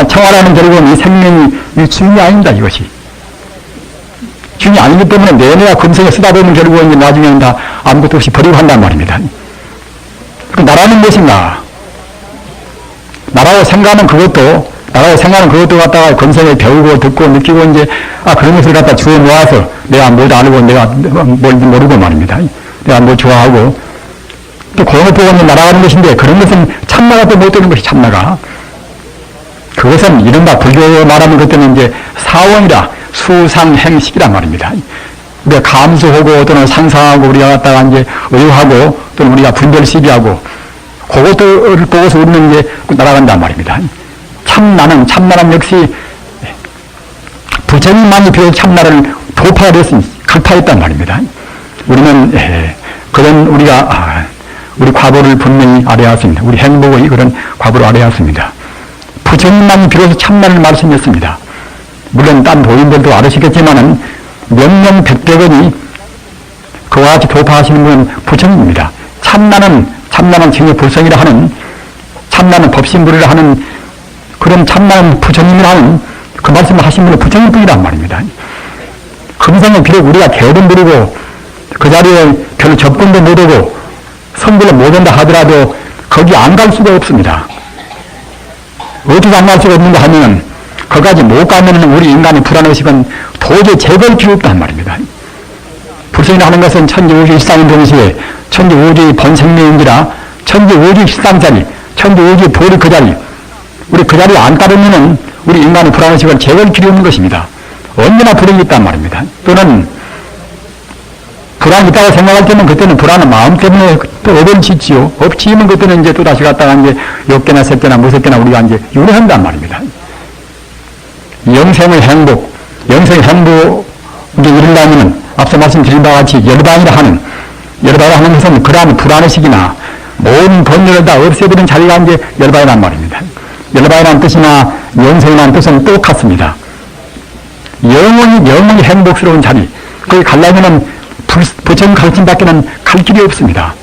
청아라는 결국은 이 생명이 주인이 아닙니다. 이것이 주인이 아니기 때문에 내내가 금생에 쓰다 보면 결국은 이제 나중에는 다 아무것도 없이 버리고 한단 말입니다. 그 나라는 무엇인가? 나라고 생각하는 그것도 갖다가 건성에 배우고 듣고 느끼고 이제 그런 것을 갖다 주워 모아서 내가 뭘 알고 내가 뭘 모르고 말입니다. 내가 뭘 좋아하고 또 그런 것 보고 이제 날아가는 것인데 그런 것은 참나가 또 못 되는 것이 참나가. 그것은 이른바 불교에 말하는 그때는 이제 사원이라 수상행식이란 말입니다. 우리가 감수하고 또는 상상하고 우리가 갖다가 이제 의하고 또는 우리가 분별시비하고 그것들을 보고서 우리는 이제 날아간단 말입니다. 참나는 역시 부처님만이 비로소 참나를 도파가 되었으니 갈파했단 말입니다. 우리는 그런 우리 과보를 분명히 알아야 했습니다. 우리 행복의 그런 과보를 알아야 했습니다. 부처님만이 비로소 참나를 말씀했습니다. 물론 딴 도인들도 알으시겠지만은 명명백백원이 그와 같이 도파하시는 분은 부처님입니다. 참나는 정의 불성이라 하는 참나는 법신불이라 하는 그런 참나는 부처님이라 하는 그 말씀을 하신 분은 부처님뿐이란 말입니다. 금생에 비록 우리가 개든 부리고 그 자리에 별로 접근도 못하고 성불을 못한다 하더라도 거기 안 갈 수가 없습니다. 어떻게 안 갈 수가 없는가 하면 거기까지 못 가면 우리 인간의 불안의식은 도저히 제거할 필요 없단 말입니다. 불성이라 하는 것은 천지우주 일상인 동시에 천지우주의 본생명인지라 천지우주의 실상자리 천지우주의 도리 그 자리 우리 그 자리에 안 따르면 우리 인간의 불안의식은 제거할 필요 없는 것입니다. 언제나 불안이 있단 말입니다. 또는 불안이 있다고 생각할 때는 그때는 불안한 마음 때문에 또 업을 짓지요. 업 지으면 그때는 이제 또 다시 갔다가 이제 6개나 3개나 무섭게나 우리가 이제 윤회한단 말입니다. 영생의 행복이 이르려면 앞서 말씀드린 바와 같이 열반이라 하는 것은 그러한 불안의식이나 모든 번뇌를 다 없애버리는 자리가 이제 열반이란 말입니다. 열반이라는 뜻이나 영생이라는 뜻은 똑같습니다. 영원히 행복스러운 자리, 거기 가려면은 부처님 가르침 밖에는 갈 길이 없습니다.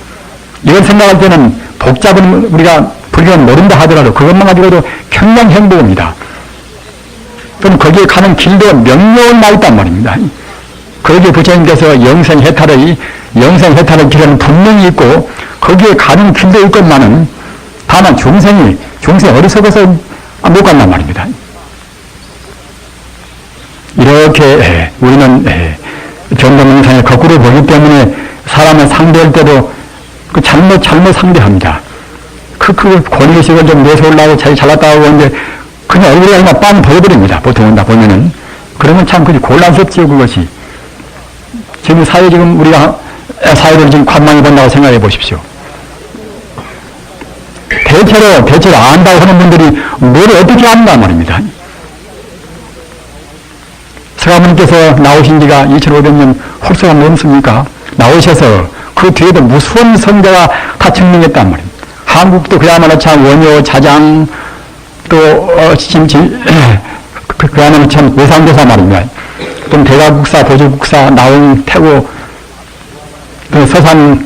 이걸 생각할 때는 복잡은 우리가 불교는 모른다 하더라도 그것만 가지고도 평생 행복입니다. 그럼 거기에 가는 길도 명료한 나 있단 말입니다. 거기에 부처님께서 영생해탈의 길은 분명히 있고 거기에 가는 길도 있건만은 다만 중생이 어리석어서 못 간단 말입니다. 이렇게 우리는 견도명상에 거꾸로 보기 때문에 사람을 상대할 때도 그 잘못 상대합니다. 그 권위의식을 좀 내세우려고 자기 잘났다고 이제 그냥 얼굴에 그냥 빵 보여버립니다. 보통은 다 보면은. 그러면 참 곤란스럽지요, 그것이. 지금 우리가 사회를 지금 관망해 본다고 생각해 보십시오. 대체로 안다고 하는 분들이 뭘 어떻게 안다 말입니다. 서가모니께서 나오신 지가 2500년 홀수가 넘습니까? 나오셔서 그 뒤에도 무수한 선자가 다 증명했단 말입니다. 한국도 그야말로 참 원효, 자장, 그 안에는 참 외상도사 말입니다. 또 대가국사, 보조국사, 나홍, 태고, 또 서산,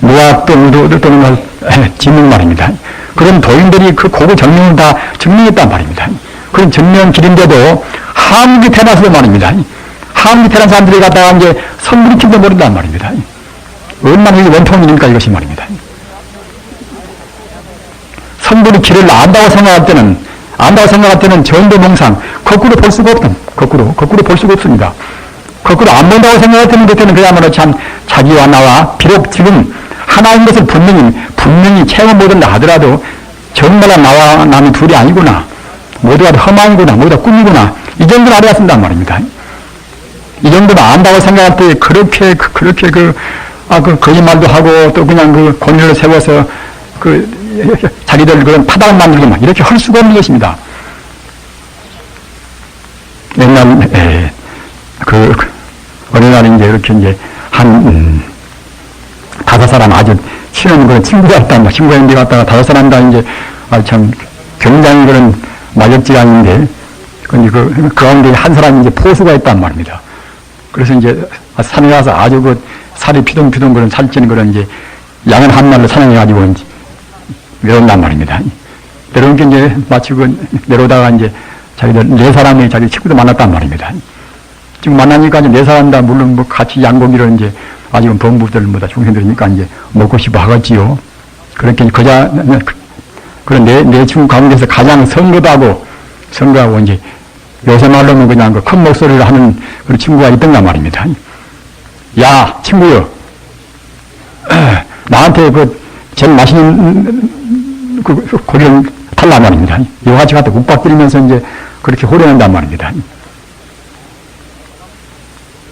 무학 또는 짓는 말입니다. 그런 도인들이 그 고구 정명을 다 증명했단 말입니다. 그런 증명 길인데도 한국이 태어나서 말입니다. 한국이 태어난 사람들이 갖다가 이제 선물이 길도 모른단 말입니다. 얼마나 이게 원통일입니까 이것이 말입니다. 선물이 길을 안다고 생각할 때는 전도몽상 거꾸로 볼 수가 없다. 거꾸로 볼 수가 없습니다. 거꾸로 안 본다고 생각할 때는 그때는 그야말로 참 자기와 나와 비록 지금 하나인 것을 분명히 체험 못한다 하더라도 정말로 나와 남이 둘이 아니구나. 모두가 험한구나. 모두가 꿈이구나. 이 정도는 알아야 쓴단 말입니다. 이 정도는 안다고 생각할 때 그렇게 거짓말도 하고 또 그냥 그 권위를 세워서 자기들 그런 파당을 만들고 막 이렇게 할 수가 없는 것입니다. 옛날, 어느 날 이제 이렇게 이제 다섯 사람 아주 친한 그런 친구가 있단 말이야. 친구가 있는데 갔다가 다섯 사람 다 이제 참 굉장히 그런 마력지간인데 그 가운데 한 사람이 이제 포수가 있단 말입니다. 그래서 이제 산에 가서 아주 살이 피둥피둥 그런 살찌는 그런 이제 양은 한 마리를 사냥해가지고 이제 내려온단 말입니다. 내려온 게 이제 마치 내려오다가 이제 자기들 네 사람이 자기 친구들 만났단 말입니다. 지금 만나니까 이제 네 사람 다 물론 같이 양고기를 이제 아직은 범부들보다 중생들이니까 이제 먹고 싶어 하겠지요. 그렇게 그런 네 친구 가운데서 가장 성급하고 이제 요새 말로는 그냥 큰 목소리를 하는 그런 친구가 있던가 말입니다. 야, 친구요. 나한테 제일 맛있는 고기를 탈라 말입니다. 이와 같이 갖다 욱박거리면서 이제 그렇게 호령한단 말입니다.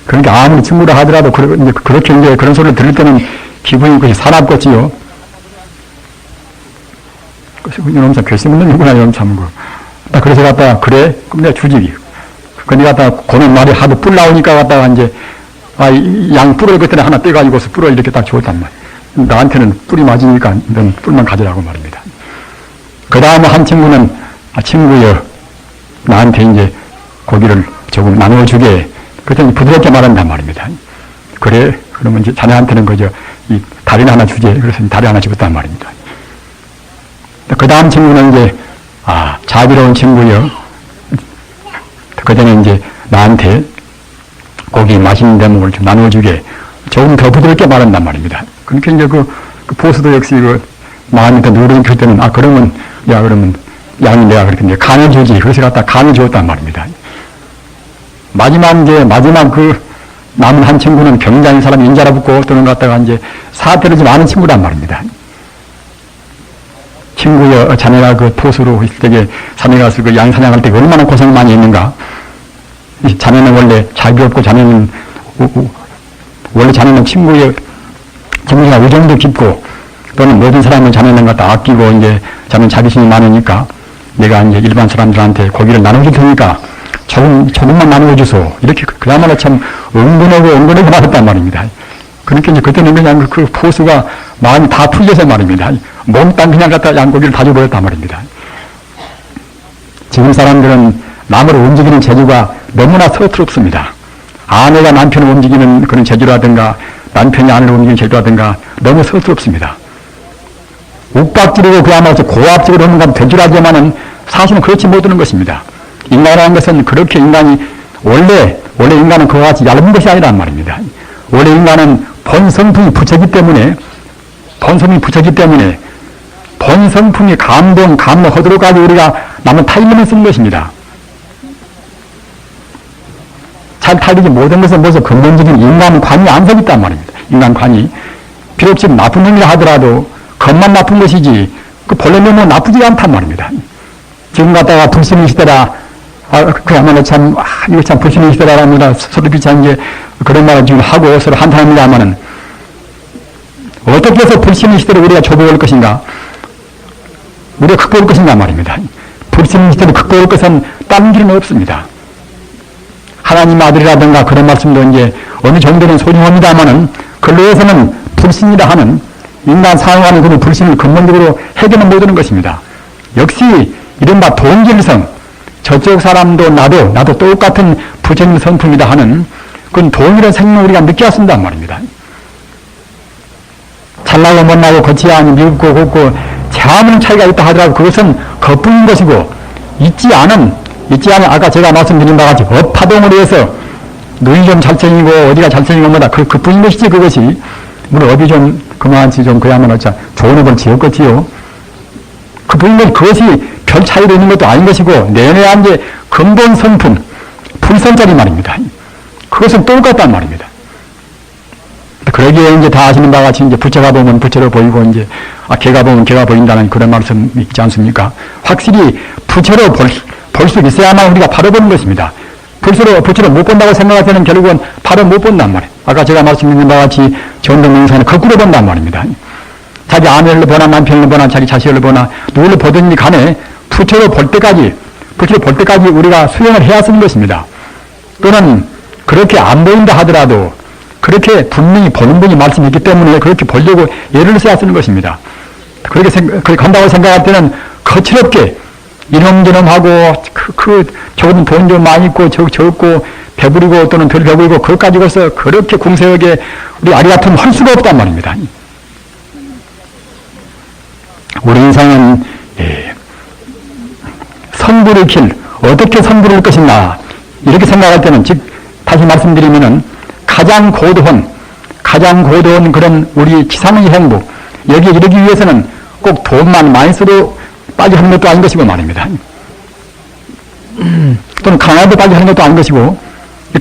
그러니까 아무리 친구라 하더라도 그렇게 이제 그런 소리를 들을 때는 기분이 그것이 사납겠지요. 그래서 이놈참 결심은 누구나 이놈참 그래서 갖다가 그래? 그럼 내가 주지. 근데 갖다가 고는 말이 하도 뿔 나오니까 갖다가 이제 양 뿔을 그때 하나 떼가지고서 뿔을 이렇게 딱 줬단 말이야. 나한테는 뿔이 맞으니까 넌 뿔만 가져라고 말입니다. 그 다음에 한 친구는 친구여 나한테 이제 고기를 조금 나눠주게 그랬더니 부드럽게 말한단 말입니다. 그래? 그러면 이제 자네한테는 이 다리나 하나 주제. 그래서 다리 하나 주었단 말입니다. 그 다음 친구는 이제 자비로운 친구여. 그 전에 이제 나한테 고기 맛있는 대목을 좀 나눠주게 조금 더 부드럽게 말한단 말입니다. 그러니까 이제 그 보수도 역시 마음이 더 누르니까 그때는 그러면 양이 내가 그렇게 이제 간을 주지. 그래서 갖다 간을 주었단 말입니다. 마지막 남은 한 친구는 굉장히 사람이 인자라 붙고 또는 갖다가 이제 사태를 좀 아는 친구란 말입니다. 친구여, 자네가 포수로 있을 때에 산에 가서 양 사냥할 때 얼마나 고생을 많이 했는가. 자네는 원래 자비없고 자네는 친구가 의정도 깊고 또는 모든 사람을 자네는 갖다 아끼고 이제 자네는 자비심이 많으니까 내가 이제 일반 사람들한테 고기를 나눠줄 테니까 조금만 나누어주소. 이렇게 그야말로 참 은근하고 말했단 말입니다. 그러니까 이제 그때는 그냥 그 포수가 마음이 다 풀려서 말입니다. 몽땅 그냥 갖다 양고기를 다 줘버렸단 말입니다. 지금 사람들은 남을 움직이는 재주가 너무나 서투릅습니다. 아내가 남편을 움직이는 그런 재주라든가 남편이 아내를 움직이는 재주라든가 너무 서투릅습니다. 욱박지르고 그야말로 고압적으로 하는 건 되주라지만은 사실은 그렇지 못하는 것입니다. 인간이라는 것은 그렇게 인간이 원래 인간은 그와 같이 얇은 것이 아니란 말입니다. 원래 인간은 본성품이 부처기 때문에 본성품이 감동하도록 가지고 우리가 남은 타일름을 쓰는 것입니다. 잘 타일리지 못한 것은 먼저 근본적인 인간관이 안 서 있단 말입니다. 인간관이. 비록 지금 나쁜 놈이라 하더라도 겉만 나쁜 것이지 본래 놈은 나쁘지 않단 말입니다. 지금 갖다가 불신이 시대라 그야말로 이거 참 불신이 시대라랍니다. 서로 비슷한 게 그런 말을 지금 하고 서로 한탄합니다만은 어떻게 해서 불신의 시대를 우리가 접어올 것인가? 우리가 극복할 것인가 말입니다. 불신의 시대를 극복할 것은 다른 길은 없습니다. 하나님 아들이라든가 그런 말씀도 이제 어느 정도는 소중합니다만은 근로에서는 불신이라 하는 인간 상황하는 그런 불신을 근본적으로 해결은 못하는 것입니다. 역시 이른바 동질성, 저쪽 사람도 나도 똑같은 부처님 성품이다 하는 그건 동일한 생명을 우리가 느껴야 쓴단 말입니다. 잘나고 못나고 거치야 하니 미흡고 곱고 아무런 차이가 있다 하더라도 그것은 겉뿐인 것이고 있지 않은 아까 제가 말씀드린 바와 같이 업파동으로 해서 눈이 좀 잘생기고 어디가 잘생긴 것보다 그뿐인 것이지 그것이 물론 업이 좀 그만치 좀 그야말로 좋은 업을 지었겠지요. 그뿐인 것 그것이 별 차이도 있는 것도 아닌 것이고 내내한 이제 근본 성품 불선짜리 말입니다. 그것은 똑같단 말입니다. 그러기에 이제 다 아시는 바와 같이 이제 부처가 보면 부처로 보이고 이제 개가 보면 개가 보인다는 그런 말씀 있지 않습니까? 확실히 부처로 볼 수 있어야만 우리가 바로 보는 것입니다. 부처로 못 본다고 생각할 때는 결국은 바로 못 본단 말이에요. 아까 제가 말씀드린 바와 같이 전도명사는 거꾸로 본단 말입니다. 자기 아내를 보나 남편을 보나 자기 자식을 보나 누구를 보든지 간에 부처로 볼 때까지 우리가 수행을 해야 쓰는 것입니다. 또는 그렇게 안 보인다 하더라도 그렇게 분명히 보는 분이 말씀했기 때문에 그렇게 보려고 예를 써야 쓰는 것입니다. 그렇게 간다고 생각할 때는 거칠없게 이놈저놈하고 저거는 돈 좀 많이 있고 적고 배부리고 또는 덜 배부리고 그것 가지고서 그렇게 궁세하게 우리 아리가툼 할 수가 없단 말입니다. 우리 인생은 선불의 길 어떻게 선불을 것인가 이렇게 생각할 때는 즉 다시 말씀드리면은 가장 고도한 그런 우리 지상의 행복 여기에 이르기 위해서는 꼭 돈만 많이 써도 빨리 하는 것도 아닌 것이고 말입니다. 또는 가난해도 빨리 하는 것도 아닌 것이고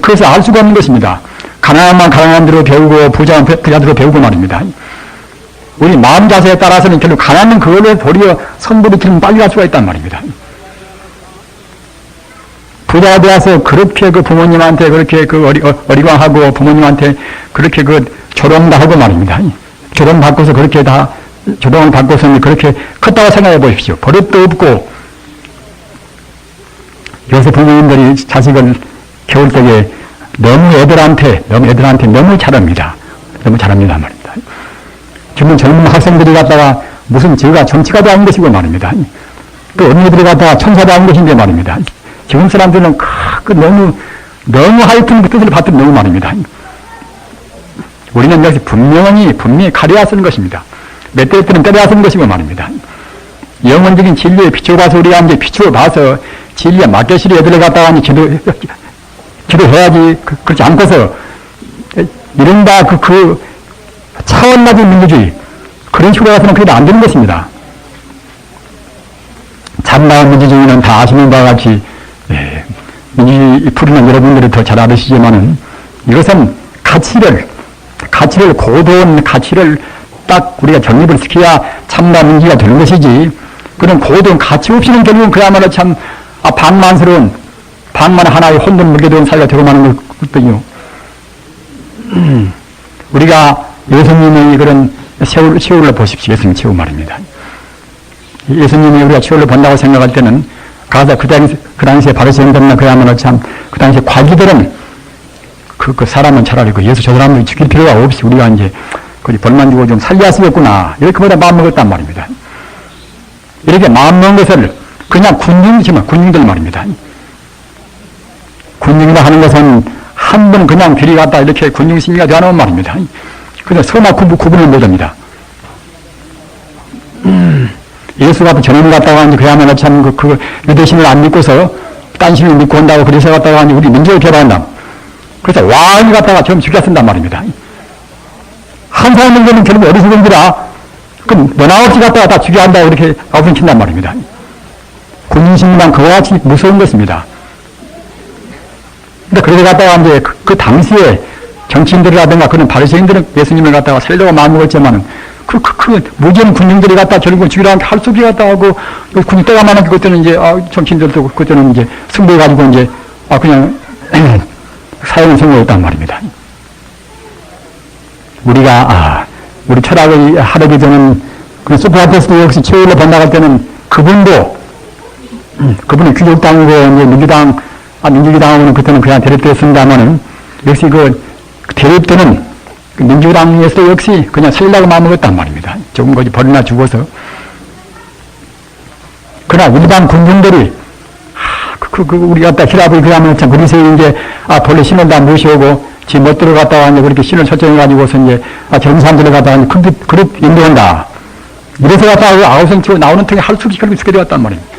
그것을 알 수가 없는 것입니다. 가난한 가난한 대로 배우고 부자는 부자대로 배우고 말입니다. 우리 마음 자세에 따라서는 결국 가난은 그걸로 도리어 선불의 길은 빨리 갈 수가 있단 말입니다. 부자가 되어서 그렇게 그 부모님한테 그렇게 어리광하고 부모님한테 그렇게 조롱도 하고 말입니다. 조롱 받고서 그렇게 조롱을 받고서 그렇게 컸다고 생각해 보십시오. 버릇도 없고 요새 부모님들이 자식을 겨울 때에 너무 애들한테 너무 잘합니다. 너무 잘합니다 말입니다. 지금 젊은 학생들이 갖다가 무슨 저가 정치가도 아닌 것이고 말입니다. 또 언니들이 갖다가 천사도 아닌 것인데 말입니다. 지금 사람들은 너무 하이픈 그 뜻을 받든 너무 말입니다. 우리는 역시 분명히 가려야 쓰는 것입니다. 멧될 때는 때려야 쓰는 것이고 말입니다. 영원적인 진리에 비추어봐서 우리가 이제 비추어봐서 진리에 맞게 시리 애들을 갖다가 기도해야지 그렇지 않고서 이른바 차원 낮은 민주주의 그런 식으로 해서는 그래도 안 되는 것입니다. 참나은 민주주의는 다 아시는 바와 같이 민주주의 풀이는 여러분들이 더 잘 알으시지만은 이것은 가치를 고도한 가치를 딱 우리가 정립을 시켜야 참나 민주주의가 되는 것이지 그런 고도한 가치 없이는 결국은 그야말로 참 방만스러운 방만 하나의 혼돈 물게된 사회가 되고 마는 것뿐이요. 우리가 예수님의 그런 세월을 보십시오. 예수님 최후 말입니다. 예수님이 우리가 최후를 본다고 생각할 때는 가서 그 당시에 바리새인들이나 그야말로 참 그 당시에 과기들은 그 사람은 차라리 예수 저 사람을 죽일 필요가 없이 우리가 이제 벌만 주고 좀 살려야 쓰겠구나 이렇게보다 마음먹었단 말입니다. 이렇게 마음먹은 것을 그냥 군중들 말입니다. 군중이라 하는 것은 한 번 그냥 길이 갔다 이렇게 군중심리가 되어놓은 말입니다. 그래서 서나 구분을 못합니다. 예수 같은 전원을 갖다가 이제 그야말로 참 유대신을 안 믿고서 딴 신을 믿고 온다고 그래서 갖다가 우리 민족을 개발한다. 그래서 왕이 갖다가 좀 죽였쓴단 말입니다. 한 사람은 결국 어리석은지라 그럼 너나 없이 갖다가 다 죽여야 한다고 이렇게 아우성 친단 말입니다. 군인심이란 그와 같이 무서운 것입니다. 근데 그래서 갖다가 이제 그 당시에 정치인들이라든가 그런 바리새인들은 예수님을 갖다가 살려고 마음먹었지만은 무지한 군인들이 갖다 결국은 죽이라고 할 수 없이 갖다 하고 군인 때가 많은 그때는 이제 정치인들도 그때는 이제 승부해가지고 이제 그냥 사형을 선고했단 말입니다. 우리 철학의 하르기 전은 소크라테스도 역시 최후로 번나갈 때는 그분은 귀족당이고 이제 민주당하고는 그때는 그냥 대립되었습니다만은 역시 대립되는 민주당에서 역시 그냥 살려고 마음먹었단 말입니다. 조금 벌이나 주고서. 그러나 일반 군중들이 우리 갖다 히라브이 그러면 참 그리스에 이제 본래 신을 다 모셔오고 지 못 들어갔다가 이제 그렇게 신을 설정해가지고서 이제 젊은 사람들을 갖다가 그릇 인도한다. 이래서 갖다가 아우성 치고 나오는 턱에 할 수 없이 그렇게 스케줄 왔단 말입니다.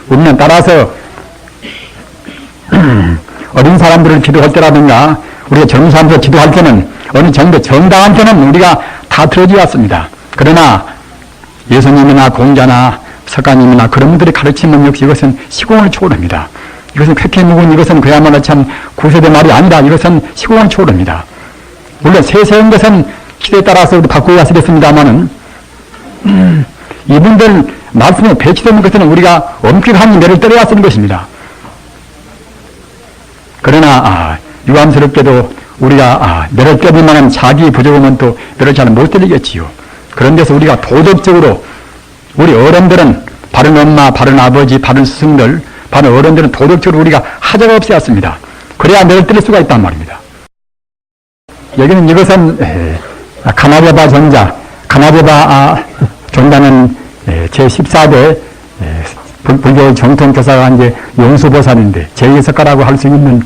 우리는 따라서 어린 사람들을 기도할 때라든가 우리가 젊은 사람들을 기도할 때는 어느 정도 정당한 때는 우리가 다 들어지 왔습니다. 그러나 예수님이나 공자나 석가님이나 그런 분들이 가르치는 역시 이것은 시공을 초월합니다. 이것은 쾌쾌 묵은 이것은 그야말로 참 구세대 말이 아니라 이것은 시공을 초월합니다. 물론 세세한 것은 시대에 따라서 바꾸어야 하겠습니다만은 이분들 말씀에 배치되는 것은 우리가 엄격한 매를 떨어야 쓰는 것입니다. 그러나 유감스럽게도 우리가 매를 떨릴 만한 자기 부족하면 또 매를 잘 못 떨리겠지요. 그런 데서 우리가 도덕적으로 우리 어른들은 바른 엄마, 바른 아버지, 바른 스승들, 바른 어른들은 도덕적으로 우리가 하자가 없어야 그래야 매를 떨릴 수가 있단 말입니다. 여기는 이것은 가나베바 전자, 가나베바 전자는 제14대 불교 정통교사가 이제 용수보살인데 제2석가라고 할 수 있는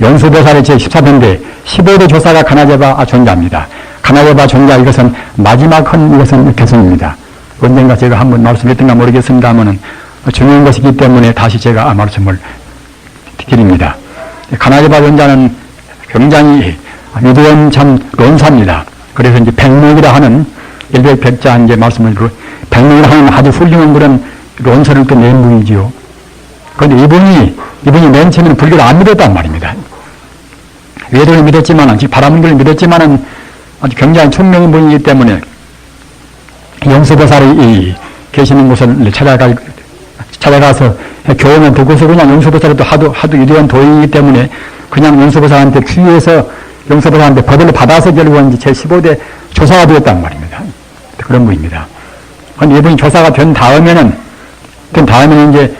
용수보살의 제14대인데 15대 조사가 가나베바 전자입니다. 가나베바 전자 이것은 마지막 헌 이것은 개성입니다. 언젠가 제가 한번 말씀했던가 모르겠습니다만은 중요한 것이기 때문에 다시 제가 말씀을 드립니다. 가나베바 전자는 굉장히 위대한 참 론사입니다. 그래서 이제 백록이라 하는 일백백자 이제 말씀을 백록이라 하는 아주 훌륭한 그런 론서를 또 낸 분이지요. 그런데 이분이 맨 처음에는 불교를 안 믿었단 말입니다. 외도를 믿었지만은, 즉 바라문교를 믿었지만은 아주 굉장히 총명한 분이기 때문에 영수보살이 계시는 곳을 찾아가서 교훈을 듣고서 그냥 영수보살이 또 하도 위대한 도인이기 때문에 그냥 영수보살한테 귀해서 영수보살한테 법을 받아서 결국은 이제 제15대 조사가 되었단 말입니다. 그런 분입니다. 그런데 이분이 조사가 된 다음에는 이제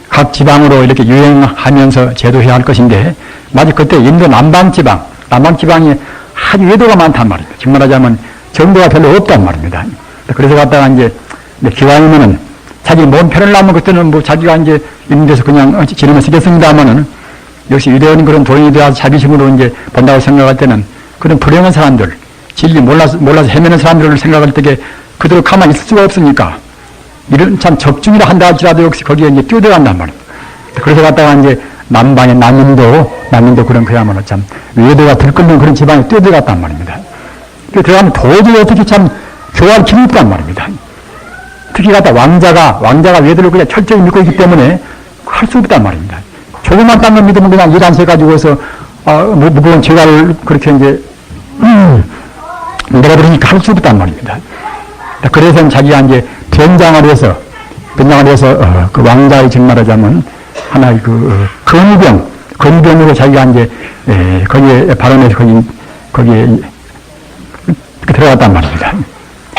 각 지방으로 이렇게 유행하면서 제도해야 할 것인데 마치 그때 인도 남방지방이 아주 외도가 많단 말입니다. 정말 하자면 정도가 별로 없단 말입니다. 그래서 갔다가 이제 기왕이면은 자기 몸 편을 나면 그때는 뭐 자기가 이제 있는 데서 그냥 지내면 쓰겠습니다만은 역시 위대한 그런 도인이 되어서 자비심으로 이제 본다고 생각할 때는 그런 불행한 사람들, 진리 몰라서 헤매는 사람들을 생각할 때에 그대로 가만히 있을 수가 없으니까 이런 참 적중이라 한다 할지라도 역시 거기에 이제 뛰어들어간단 말입니다. 그래서 갔다가 이제 남방의 남인도 그런 그야말로 참 외도가 들끓는 그런 지방에 뛰어들어갔단 말입니다. 들어가면 도저히 어떻게 참 교화를 기울단 말입니다. 특히 갖다 왕자가 외도를 그냥 철저히 믿고 있기 때문에 할 수 없단 말입니다. 조그만 땅을 믿으면 그냥 일 안 세가지고서 무거운 죄가를 그렇게 이제 내려버리니까 할 수 없단 말입니다. 그래서 자기가 이제 변장을 해서 그 왕자의 정말하자면 하나의 건병으로 자기가 이제 거기에 발언해서 거기에 들어갔단 말입니다.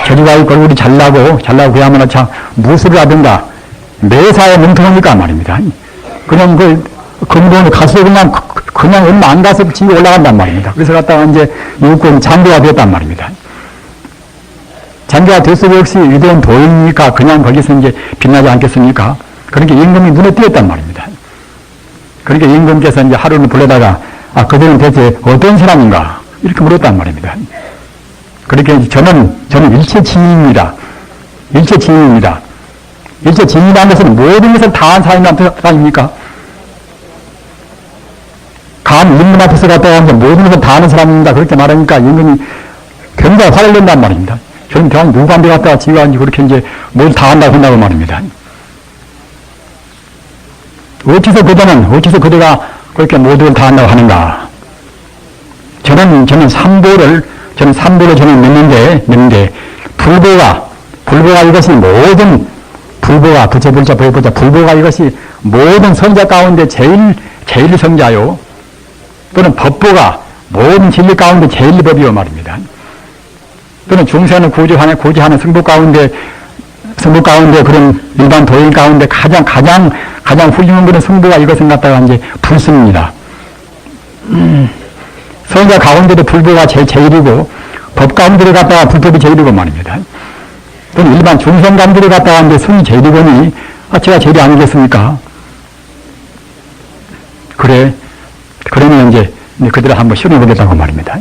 저리가 얼굴이 잘나고 그야말로 참 무술을 하든가 매사에 몸통이니까 말입니다. 그냥 건병으로 가서 그냥 얼마 안 가서 집에 올라간단 말입니다. 그래서 갔다가 이제 육군 장교가 됐단 말입니다. 장교가 됐어도 역시 위대한 도인이니까 그냥 거기서 이제 빛나지 않겠습니까? 그렇게 임금이 눈에 띄었단 말입니다. 그러니까 임금께서 이제 하루는 불러다가 그들은 대체 어떤 사람인가? 이렇게 물었단 말입니다. 그렇게 저는 일체지인입니다. 일체지인이라는 것은 모든 것을 다한 사람입니까? 간 임금 앞에서 갔다가 모든 것을 다하는 사람입니다. 그렇게 말하니까 임금이 굉장히 화를 낸단 말입니다. 저는 대왕 누구한테 갔다가 지가 그렇게 이제 뭘 다한다고 한다고 말입니다. 어째서 그대가 그렇게 모두를 다한다고 하는가? 저는 삼보를 믿는데 불보가 이것이 모든 불보가 부처불자 보호보자 불보가 이것이 모든 성자 가운데 제일 성자요. 또는 법보가 모든 진리 가운데 제일 법이요 말입니다. 또는 중생을 구제하는 성부 가운데 그런 일반 도인 가운데 가장 훌륭한 그런 성부가 이것은 갖다가 이제 불승입니다. 성자 가운데도 불보가 제일이고 법 가운데를 갖다가 불법이 제일이고 말입니다. 일반 중생감들이 갖다가 이제 성이 제일이거니, 제가 제일이 아니겠습니까? 그러면 이제 그들을 한번 실험해보겠다고 말입니다.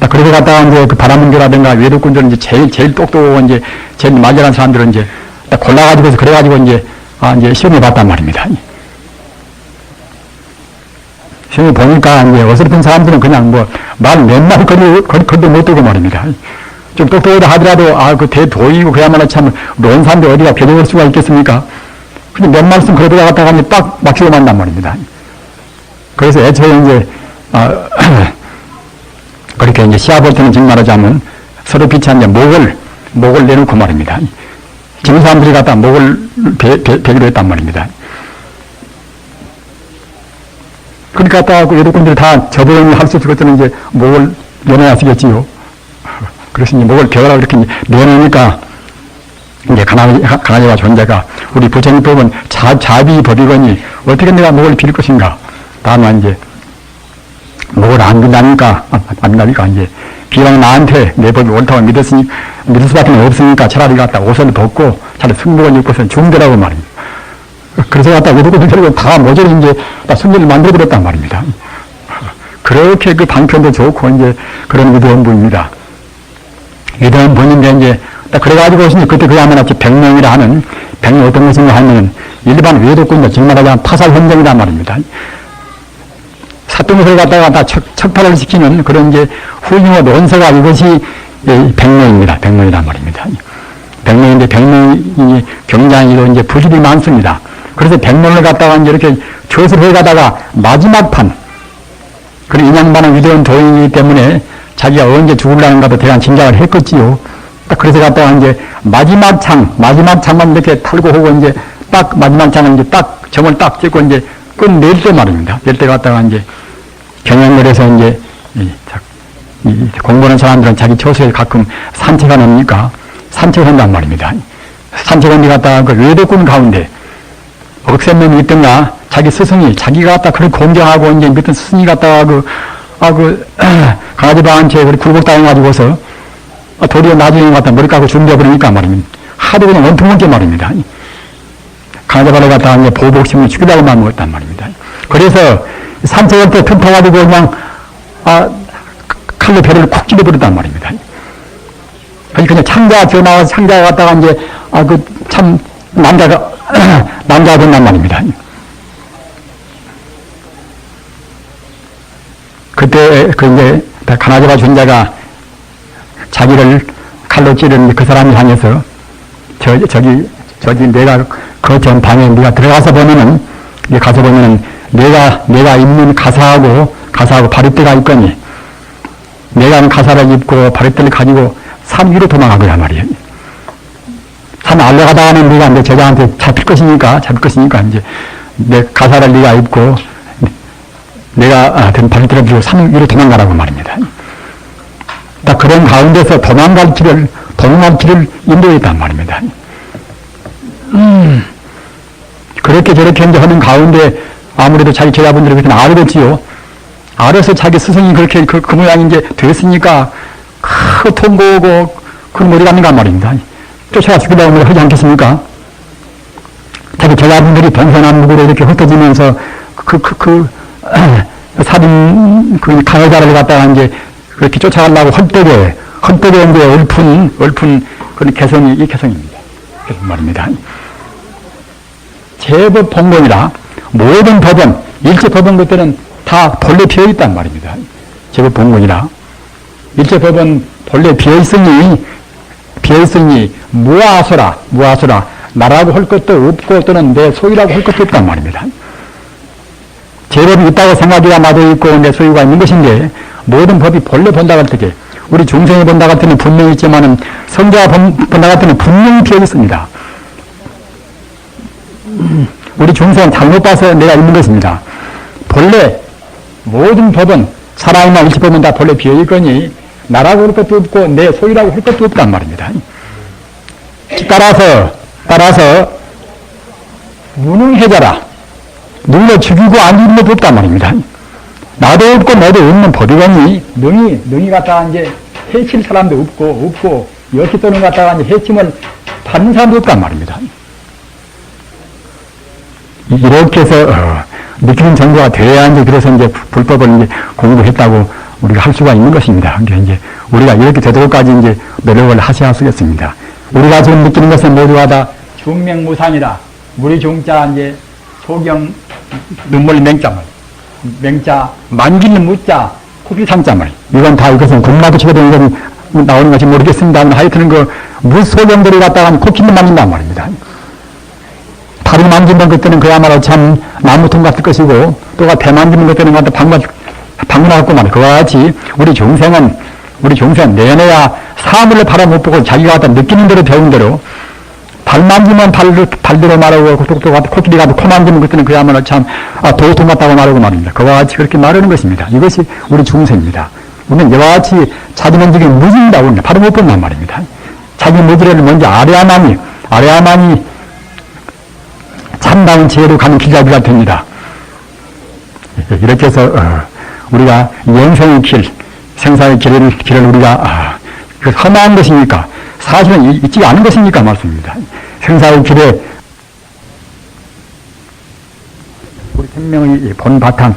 그래서 갖다가 이제 그 바라문교라든가 외도꾼들은 이제 제일 똑똑하고 이제 제일 말려간 사람들은 이제 딱 골라가지고서 그래가지고 이제 시험해봤단 말입니다. 시험해 보니까 이제 어설픈 사람들은 그냥 말 몇 마디 거리도 못 들고 말입니다. 좀 똑똑하다 하더라도 그 대도이고 그야말로 참 논산데 어디가 배려할 수가 있겠습니까? 근데 몇 말씀 그러다 갔다가 이제 딱 맞추고 만난 말입니다. 그래서 애초에 이제 그렇게 이제 시합 볼 때는 지금 말하자면 서로 비치한 이제 목을 내놓고 말입니다. 지금 사람들이 갖다 목을 베기로 했단 말입니다. 그러니까 딱 외도꾼들이 다 저번에 할 수 없을 것들은 이제 목을 내놔야 쓰겠지요. 그래서 이제 목을 베어라 이렇게 내놓으니까 이제 강아지와 존재가 우리 부처님법은 자비법이거니 어떻게 내가 목을 빌 것인가. 다만 이제 목을 안 빈다니까 이제 비록 나한테 내 법이 옳다고 믿을 수밖에 없으니까 차라리 갖다 옷을 벗고 차라리 승복을 입고서 중대라고 말입니다. 그래서 갖다 외도꾼들 다 모조리 이제 승리를 만들어버렸단 말입니다. 그렇게 그 방편도 좋고 이제 그런 위도원부입니다. 위도원부인데 이제 그래가지고 그때 그야말로 100명이라 하는 100명 어떤 것인가 하면 일반 외도꾼들 지금 말하자면 타살현정이란 말입니다. 사똥을 갖다가 다 척파를 시키는 그런 이제 훌륭한 논서가 이것이 100명입니다. 100명이란 말입니다. 100명인데 100명이 굉장히 이제 부실이 많습니다. 그래서 100명을 갖다가 이제 이렇게 젖을 해가다가 마지막 판, 그리고 인양반은 위대한 도인이기 때문에 자기가 언제 죽으려는가도 대한 짐작을 했겠지요. 딱 그래서 갖다가 이제 마지막 창만 이렇게 탈고 하고 이제 딱 마지막 창은 이제 딱 점을 딱 찍고 이제 끝낼 때 말입니다. 낼 때 갖다가 이제 경영을 해서 이제 공부하는 사람들은 자기 처소에 가끔 산책하니까 산책한단 말입니다. 산책한데 갖다가 그 외도꾼 가운데 억센 놈이 있던가 자기 스승이 자기가 갖다 그걸 공경하고 이제 밑에 스승이 갖다가 강아지방한테 우리 굴복당해가지고서 도리어 나중에 갖다 머리 깎고 준비해버리니까 말입니다. 하도 그냥 원통 먹게 말입니다. 강아지발을 갖다가 이제 보복심을 죽이려고 마음먹었단 말입니다. 그래서 산책할 때 틈타가지고 그냥 칼로 배를 쿡 찔러버렸단 말입니다. 그냥 창자 나와서 창자가 갖다가 이제 참 남자가 된단 말입니다. 그때 이제 가나자바 존자가 자기를 칼로 찌르는 그 사람이 향해서 저기 내가 그 전 방에 네가 들어가서 보면은 내가 입는 가사하고 바리떼가 있거니 내가 가사를 입고 바리떼를 가지고 산 위로 도망가거라 말이에요. 산 알려가다가는 네가 내 제자한테 잡힐 것이니까 이제 내 가사를 네가 입고 내가 든 바리떼를 들고 산 위로 도망가라고 말입니다. 딱 그런 가운데서 도망갈 길을 인도했단 말입니다. 그렇게 저렇게 이제 하는 가운데 아무래도 자기 제자분들이 그렇게 알아듣지요. 알아서 자기 스승이 그렇게 그 모양이 이제 됐으니까 통보고 그 머리 감는가 말입니다. 쫓아가 죽이려고 하지 않겠습니까? 자기 제자분들이 동서남북으로 이렇게 흩어지면서 살인 강요자를 갖다가 이제 그렇게 쫓아가려고 헛되게 이제 얽힌 그런 개성이 이 개성입니다. 그런 말입니다. 제법 본본이라 모든 법은 일체 법은 것들은 다 본래 비어 있단 말입니다. 제법 본본이라 일체 법은 본래 비어 있으니 무아소라 나라고 할 것도 없고 또는 내 소유라고 할 것도 없단 말입니다. 제법이 있다고 생각이야 마저 있고 내 소유가 있는 것인데 모든 법이 본래 본다 할 때에 우리 중생이 본다 할 때는 분명히 있지만은 성자가 본다 할 때는 분명히 비어 있습니다. 우리 중생은 잘못 봐서 내가 있는 것입니다. 본래 모든 법은 살아있나 일체법은 다 본래 비어 있거니 나라고 할 것도 없고 내 소유라고 할 것도 없단 말입니다. 따라서 무능해져라. 눌러 죽이고 안 죽이는 것도 없단 말입니다. 나도 없고 너도 없는 법이거니 능이 갖다가 이제 해칠 사람도 없고 이렇게 또는 갖다가 이제 해침을 받는 사람도 없단 말입니다. 이렇게 해서 느끼는 정도가 돼야 이제 그래서 이제 불법을 이제 공부했다고 우리가 할 수가 있는 것입니다. 그러니까 이제 우리가 이렇게 되도록까지 이제 노력을 하셔야 쓰겠습니다. 우리가 지금 느끼는 것은 모두가 다 중명무상이라 물이 중자 이제 소경 눈물 맹자물 맹자 만기는 무자 코피 상자물 이건 다 이것은 군마도 치게 되는 건 나오는 것이 모르겠습니다만 하여튼 그 무소경들이 갖다가 코피는 만진단 말입니다. 다리 만지는 그때는 그야말로 참 나무통 같을 것이고 또가 배 만지는 그때는 갖다 방문하고 말이야. 그와 같이 우리 중생은 내내야 사물을 바라 못 보고 자기가 갖다 느끼는 대로 배운 대로 발 만지면 발대로 말하고 또 코끼리 가도 코 만지면 그때는 그야말로 참 도통 같다고 말하고 말입니다. 그와 같이 그렇게 말하는 것입니다. 이것이 우리 중생입니다. 우리는 이와 같이 자기 먼지가 무진다고 바로 못 본단 말입니다. 자기 무지를 먼저 알아야만이 참다운 지혜로 가는 길잡이가 됩니다. 이렇게 해서 우리가 영생의 길, 생사의 길을 우리가 험한 것이니까 사실은 있지 않은 것이니까 말씀입니다. 생사의 길에 우리 생명의 본 바탕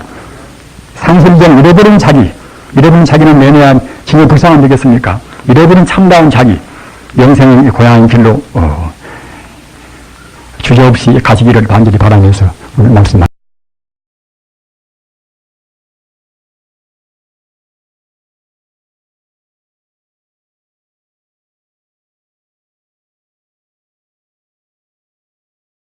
상실된 잃어버린 자기는 내내한 진의 불쌍한 되겠습니까? 잃어버린 참다운 자기 영생의 고향의 길로 주저없이 가시기를 간절히 바라면서 오늘 말씀